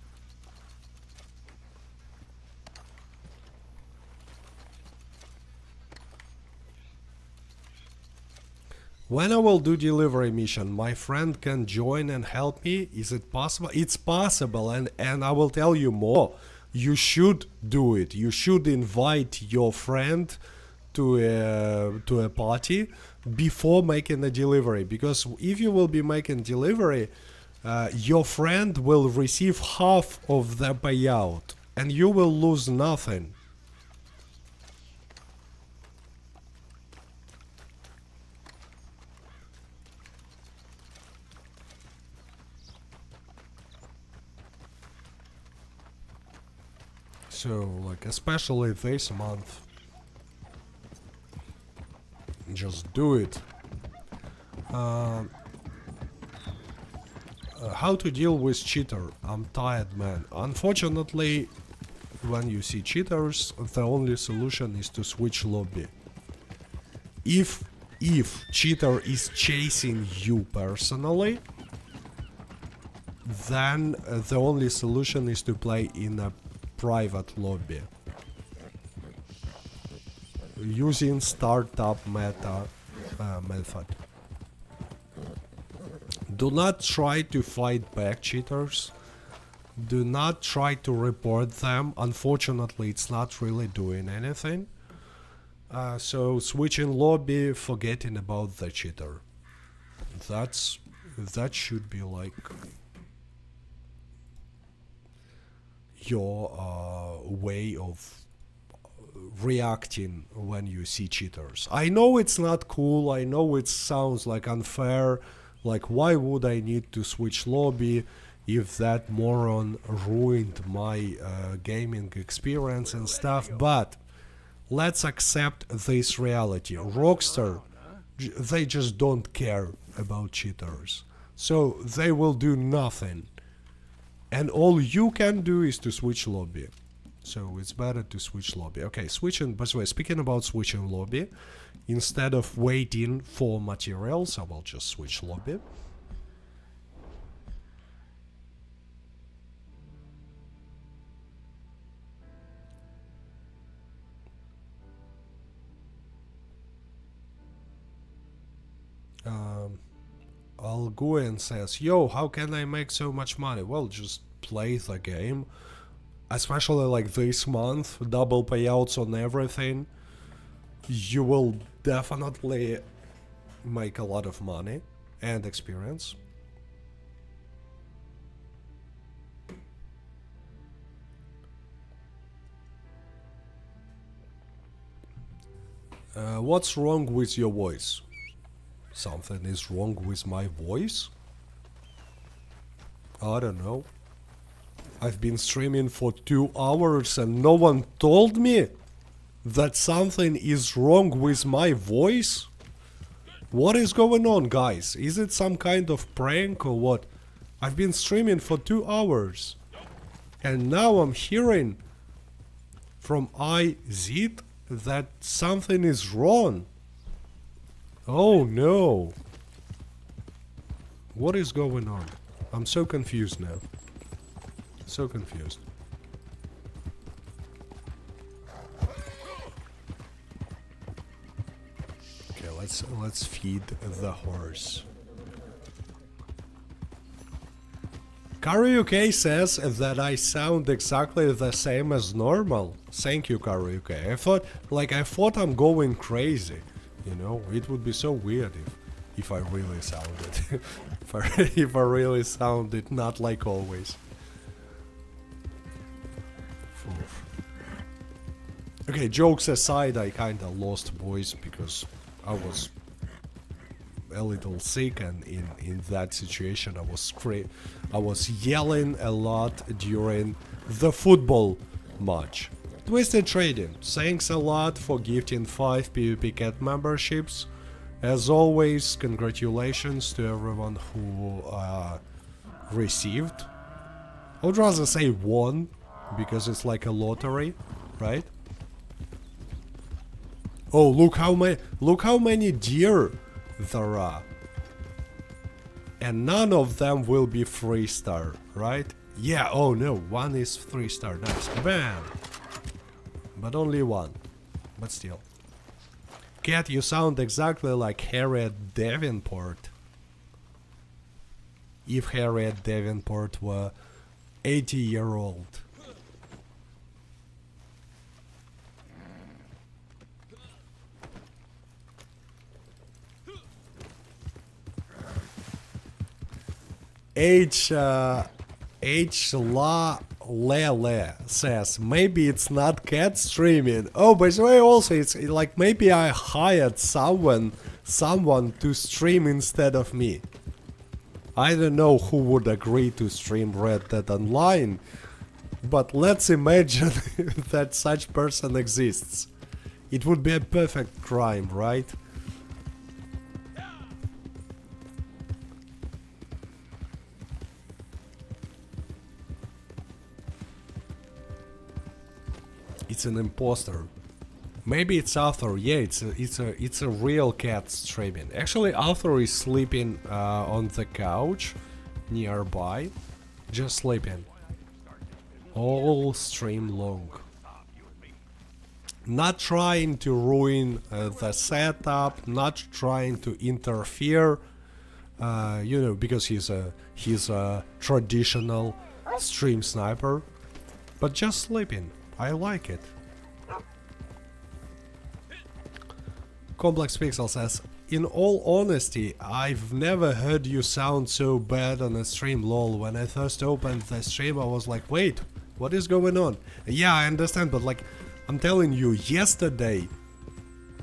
When I will do delivery mission, my friend can join and help me. Is it possible? It's possible, and I will tell you more. You should do it. You should invite your friend to a party before making a delivery, because if you will be making delivery, your friend will receive half of the payout and you will lose nothing. So, like, especially this month, just do it. How to deal with cheater? I'm tired, man. Unfortunately, when you see cheaters, the only solution is to switch lobby. If cheater is chasing you personally, then the only solution is to play in a private lobby using startup method. Do not try to fight back cheaters. Do not try to report them. Unfortunately, it's not really doing anything. So switching lobby, forgetting about the cheater. That should be like your way of reacting when you see cheaters. I know it's not cool, I know it sounds like unfair, like why would I need to switch lobby if that moron ruined my gaming experience and stuff, but let's accept this reality. Rockstar, they just don't care about cheaters, so they will do nothing, and all you can do is to switch lobby. So it's better to switch lobby. Okay, switching, by the way, speaking about switching lobby, instead of waiting for materials, I will just switch lobby. Alguen says, yo, how can I make so much money? Well, just play the game. Especially like this month, double payouts on everything. you will definitely make a lot of money and experience. What's wrong with your voice? Something is wrong with my voice? I don't know. I've been streaming for 2 hours and no one told me that something is wrong with my voice? What is going on, guys? Is it some kind of prank or what? I've been streaming for 2 hours and now I'm hearing from IZ that something is wrong. Oh no. What is going on? I'm so confused now. So confused. Okay, let's feed the horse. Karaoke says that I sound exactly the same as normal. Thank you, Karaoke. I thought I'm going crazy. You know, it would be so weird if I really sounded if I really sounded not like always. Oof. Okay, jokes aside, I kinda lost voice because I was a little sick, and in that situation I was yelling a lot during the football match. Twisted Trading, thanks a lot for gifting 5 PvP Cat memberships. As always, congratulations to everyone who received. I would rather say won, because it's like a lottery, right? Oh, look how many deer there are. And none of them will be 3-star, right? Yeah, oh no, one is 3-star, nice. Bam! But only one. But still. Cat, you sound exactly like Harriet Davenport. If Harriet Davenport were 80-year-old. H La Lele says maybe it's not cat streaming. Oh, by the way, also it's like maybe I hired someone to stream instead of me. I don't know who would agree to stream Red Dead Online, but let's imagine that such person exists. It would be a perfect crime, right? It's an imposter. Maybe it's Arthur. Yeah, it's a real cat streaming. Actually, Arthur is sleeping on the couch nearby, just sleeping all stream long. Not trying to ruin the setup, not trying to interfere. You know, because he's a traditional stream sniper, but just sleeping. I like it. Complex Pixel says, in all honesty, I've never heard you sound so bad on a stream, lol. When I first opened the stream, I was like, wait, what is going on? Yeah, I understand, but like, I'm telling you, yesterday,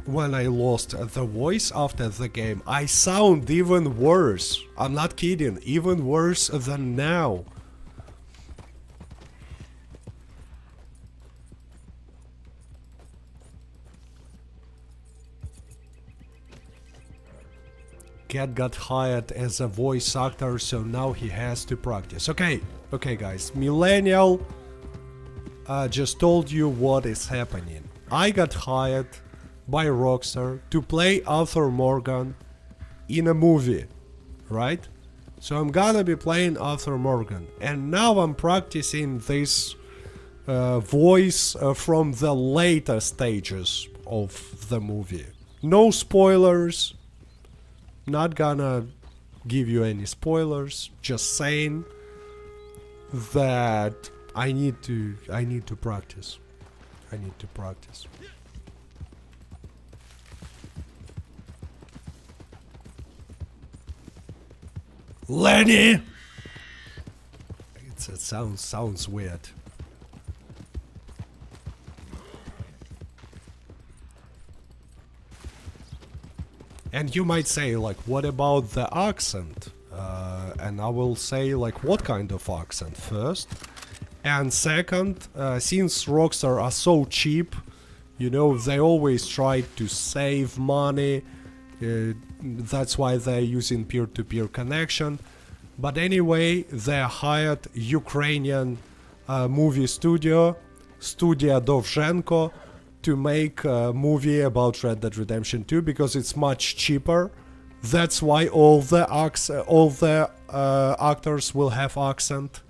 when I lost the voice after the game, I sound even worse. I'm not kidding, even worse than now. Cat got hired as a voice actor, so now he has to practice. Okay, guys, Millennial just told you what is happening. I got hired by Rockstar to play Arthur Morgan in a movie, right? So I'm gonna be playing Arthur Morgan, and now I'm practicing this voice from the later stages of the movie. No spoilers. Not gonna give you any spoilers, just saying that I need to practice. I need to practice. Lenny! It sounds weird. And you might say, like, what about the accent? And I will say, like, what kind of accent first? And second, since Rockstar are so cheap, you know, they always try to save money. That's why they're using peer-to-peer connection. But anyway, they hired Ukrainian movie studio, Studia Dovzhenko, to make a movie about Red Dead Redemption 2 because it's much cheaper. That's why all the actors will have accent.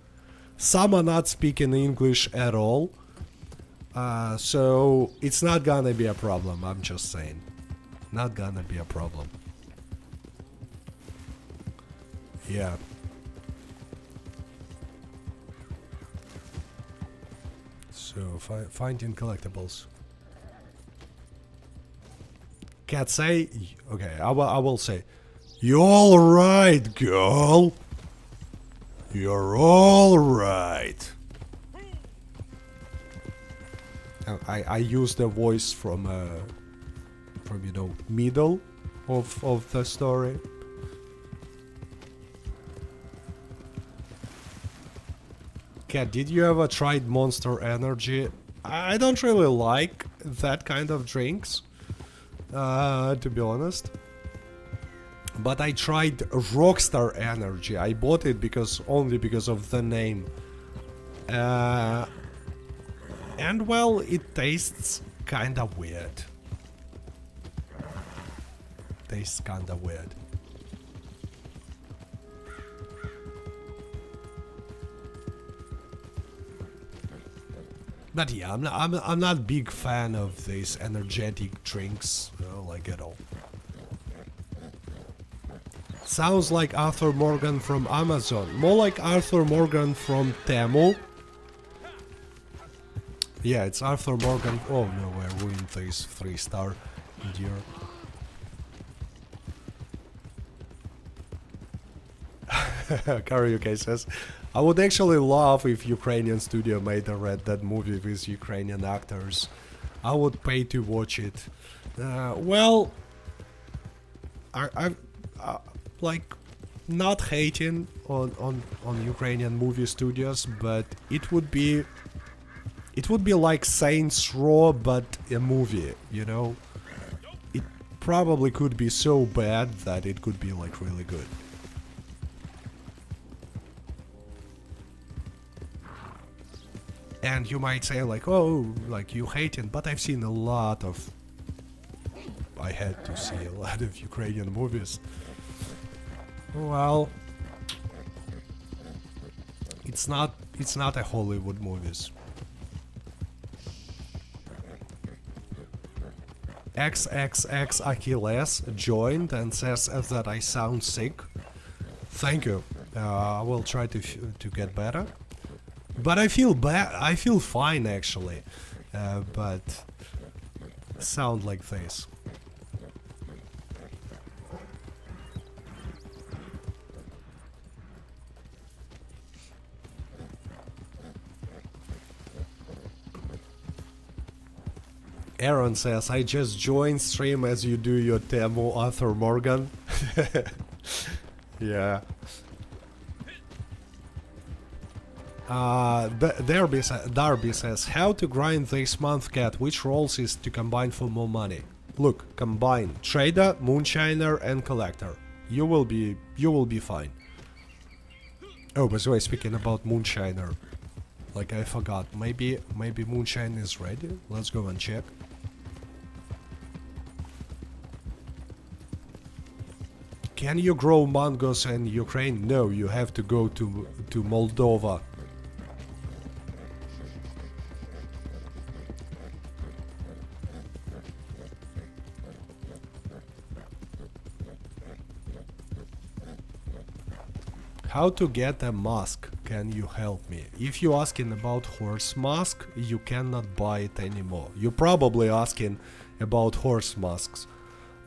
Some are not speaking English at all. So it's not gonna be a problem, I'm just saying. Not gonna be a problem. Yeah. So, finding collectibles. Can't say... Okay, I will say... You're alright, girl! You're alright! I use the voice from you know, middle of the story. Cat, did you ever try Monster Energy? I don't really like that kind of drinks, to be honest. But I tried Rockstar Energy. I bought it only because of the name. And well, it tastes kinda weird. Tastes kinda weird. But yeah, I'm not big fan of these energetic drinks, like at all. Sounds like Arthur Morgan from Amazon. More like Arthur Morgan from Temu. Yeah, it's Arthur Morgan. Oh no, I ruined this 3-star endure. Karaoke says, I would actually love if Ukrainian studio made a Red Dead movie with Ukrainian actors. I would pay to watch it. Well, I like not hating on Ukrainian movie studios, but it would be like Saints Row but a movie, you know. It probably could be so bad that it could be like really good. And you might say like, oh, like you hate it, but I've seen a lot of... I had to see a lot of Ukrainian movies. Well, it's not a Hollywood movies. XXX Achilles joined and says that I sound sick. Thank you. I will try to get better. But I feel bad. I feel fine actually. But sound like this. Aaron says, I just joined stream as you do your Temu Arthur Morgan. Yeah. Darby says, how to grind this month, Cat? Which roles is to combine for more money? Look, combine trader, moonshiner, and collector. You will be fine. Oh, by the way, speaking about moonshiner, like I forgot, maybe moonshine is ready. Let's go and check. Can you grow mangoes in Ukraine? No, you have to go to Moldova. How to get a mask? Can you help me? If you're asking about horse mask, you cannot buy it anymore. You're probably asking about horse masks.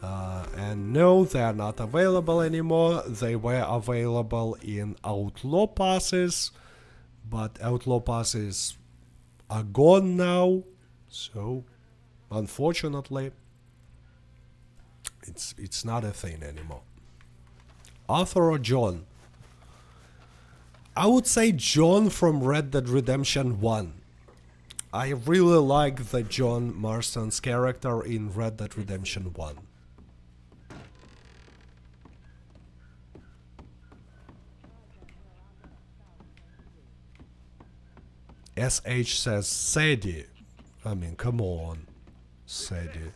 And no, they are not available anymore. They were available in Outlaw passes, but Outlaw passes are gone now. So, unfortunately, it's not a thing anymore. Arthur or John? I would say John from Red Dead Redemption 1. I really like the John Marston's character in Red Dead Redemption 1. SH says Sadie. I mean, come on, Sadie.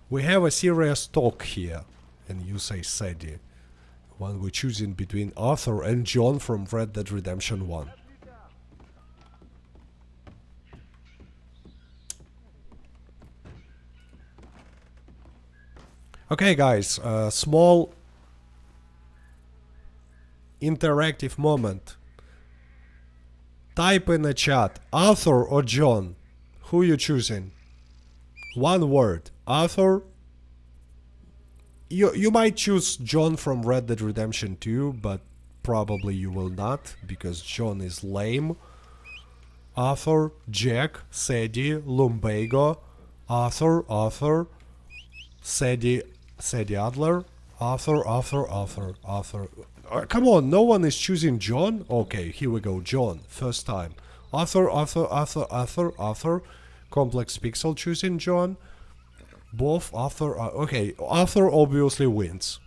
We have a serious talk here, and you say Sadie. When we're choosing between Arthur and John from Red Dead Redemption 1. Okay, guys, small interactive moment. Type in the chat, Arthur or John? Who you choosing? One word, Arthur. You might choose John from Red Dead Redemption 2, but probably you will not, because John is lame. Arthur, Jack, Sadie, Lumbago, Arthur, Sadie Adler, Arthur. Come on, no one is choosing John? Okay, here we go, John, first time. Arthur. Complex Pixel choosing John. Both Arthur. Okay, Arthur obviously wins.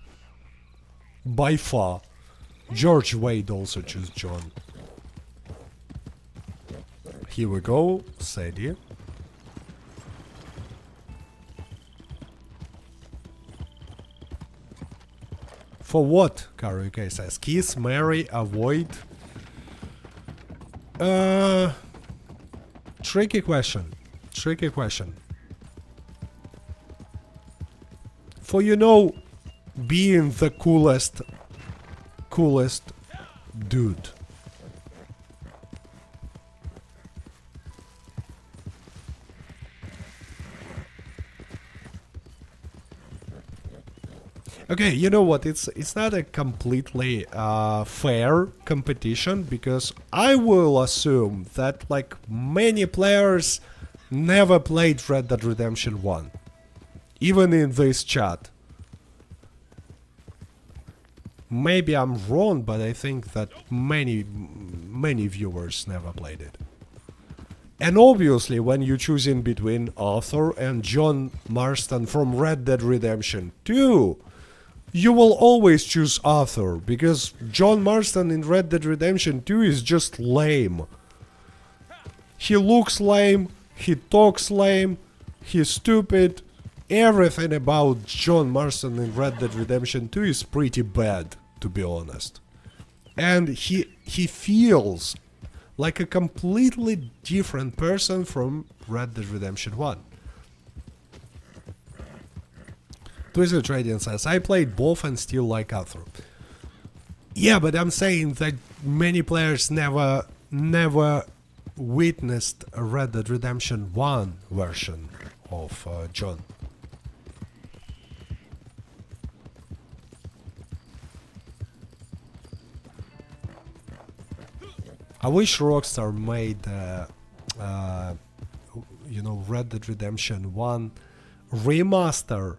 By far. George Wade also choose John. Here we go, Sadie. For what? Karaoke says. Kiss, marry, avoid. Tricky question. For, you know, being the coolest dude. Okay, you know what? It's not a completely fair competition, because I will assume that like many players never played Red Dead Redemption 1, even in this chat. Maybe I'm wrong, but I think that many viewers never played it. And obviously, when you choose in between Arthur and John Marston from Red Dead Redemption 2, you will always choose Arthur, because John Marston in Red Dead Redemption 2 is just lame. He looks lame, he talks lame, he's stupid. Everything about John Marston in Red Dead Redemption 2 is pretty bad, to be honest. And he feels like a completely different person from Red Dead Redemption 1. Twisted Radiant says, I played both and still like Arthur. Yeah, but I'm saying that many players never witnessed a Red Dead Redemption 1 version of John. I wish Rockstar made, you know, Red Dead Redemption 1 remaster.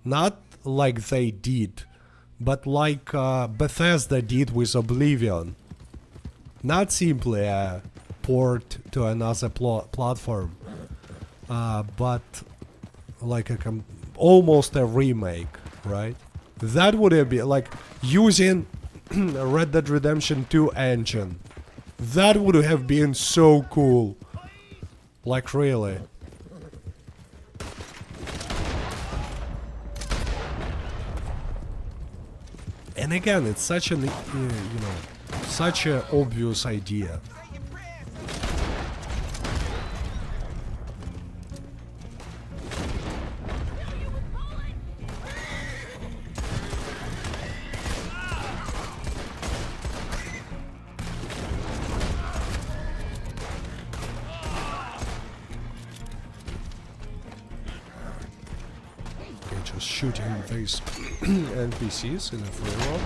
Not like they did, but like Bethesda did with Oblivion. Not simply a port to another platform, but like almost a remake, right? That would have been like using a Red Dead Redemption 2 engine. That would have been so cool. Like, really. And again, it's such an, you know, such an obvious idea. shooting these NPCs in a free roam.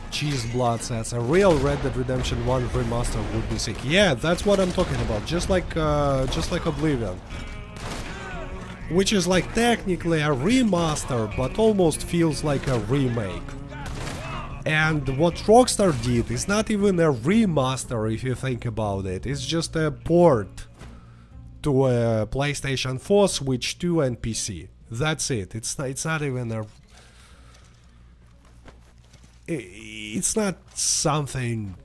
Cheese Blood says a real Red Dead Redemption 1 remaster would be sick. Yeah, that's what I'm talking about. Just like Oblivion, which is like technically a remaster, but almost feels like a remake. And what Rockstar did is not even a remaster if you think about it. It's just a port to a PlayStation 4, Switch 2 and PC. That's it. It's not even a... It's not something...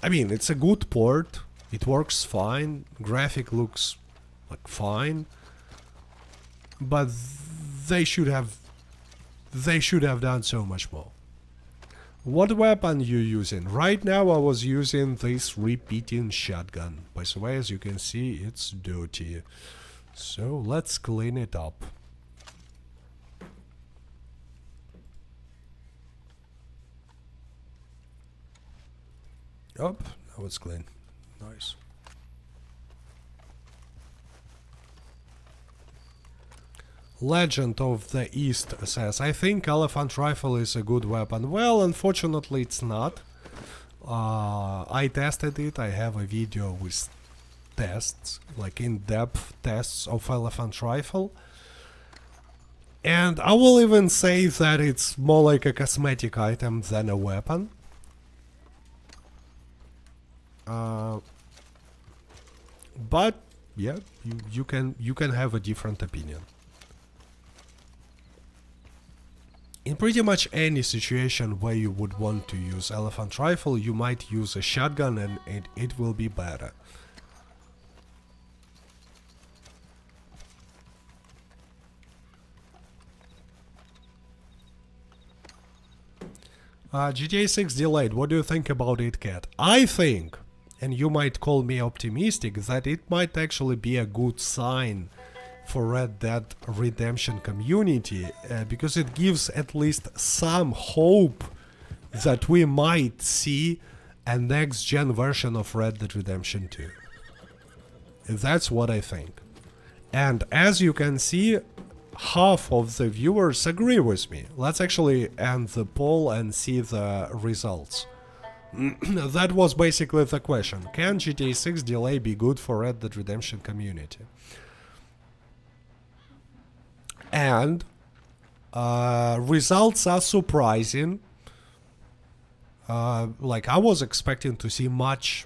I mean, it's a good port. It works fine. Graphic looks like fine. But they should have done so much more. What weapon you using? Right now I was using this repeating shotgun. By the way, as you can see, it's dirty. So let's clean it up. Up, now it's clean. Nice. Legend of the East says, I think elephant rifle is a good weapon. Well, unfortunately it's not. I tested it. I have a video with tests, like in-depth tests of elephant rifle. And I will even say that it's more like a cosmetic item than a weapon. But yeah, you can have a different opinion. In pretty much any situation where you would want to use elephant rifle, you might use a shotgun and it will be better. GTA 6 delayed, what do you think about it, Cat? I think, and you might call me optimistic, that it might actually be a good sign for Red Dead Redemption community, because it gives at least some hope that we might see a next-gen version of Red Dead Redemption 2. That's what I think. And as you can see, half of the viewers agree with me. Let's actually end the poll and see the results. That was basically the question. Can GTA 6 delay be good for Red Dead Redemption community? And results are surprising. Like, I was expecting to see much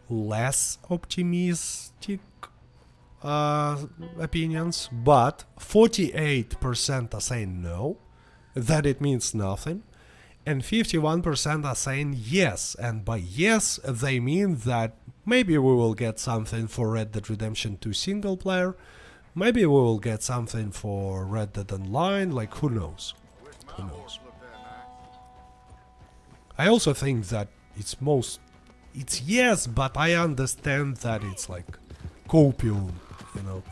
less optimistic opinions, but 48% are saying no, that it means nothing, and 51% are saying yes, and by yes they mean that maybe we will get something for Red Dead Redemption 2 single player, maybe we will get something for Red Dead Online, like who knows, who knows. I also think that it's yes, but I understand that it's like copium, you know.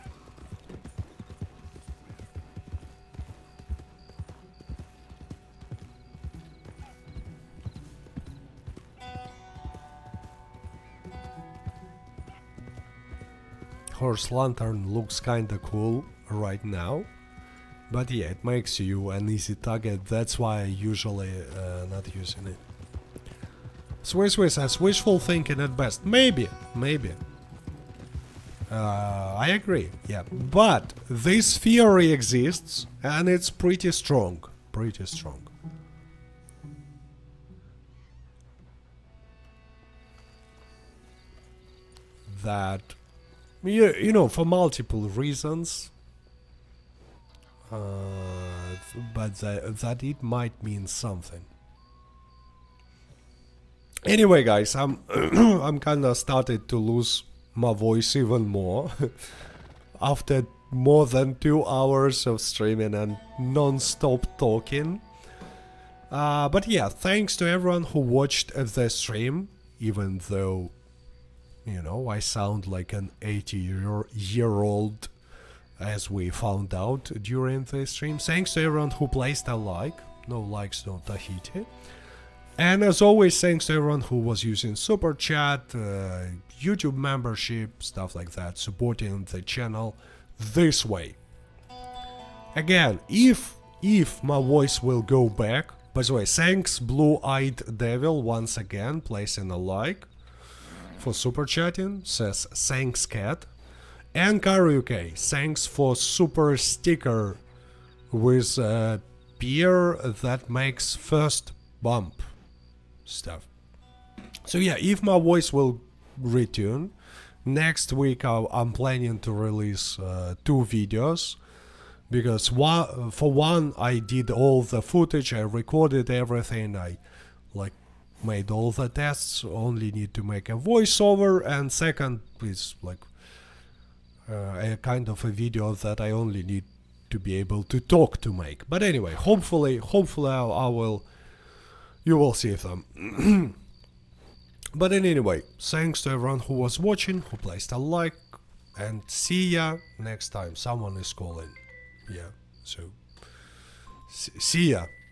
Horse Lantern looks kinda cool right now, but yeah, it makes you an easy target, that's why I usually not using it. Swiss says wishful thinking at best. Maybe. I agree, yeah. But this theory exists, and it's pretty strong. That, you know, for multiple reasons, but that it might mean something. Anyway, guys, I'm I'm kinda started to lose my voice even more after more than 2 hours of streaming and non-stop talking. But yeah, thanks to everyone who watched the stream, even though, you know, I sound like an 80-year-old, as we found out during the stream. Thanks to everyone who placed a like. No likes, no Tahiti. And as always, thanks to everyone who was using Super Chat, YouTube membership, stuff like that, supporting the channel this way. Again, if my voice will go back. By the way, thanks Blue-Eyed Devil once again, placing a like for super chatting, says thanks cat. And Karaoke, thanks for super sticker with a beer that makes first bump stuff. So yeah, if my voice will return, next week I'm planning to release 2 videos. Because for one, I did all the footage, I recorded everything, I like made all the tests, only need to make a voiceover, and second is like a kind of a video that I only need to be able to talk to make. But anyway, hopefully you will see them. But anyway, thanks to everyone who was watching, who placed a like, and see ya next time. Someone is calling. Yeah, so see ya.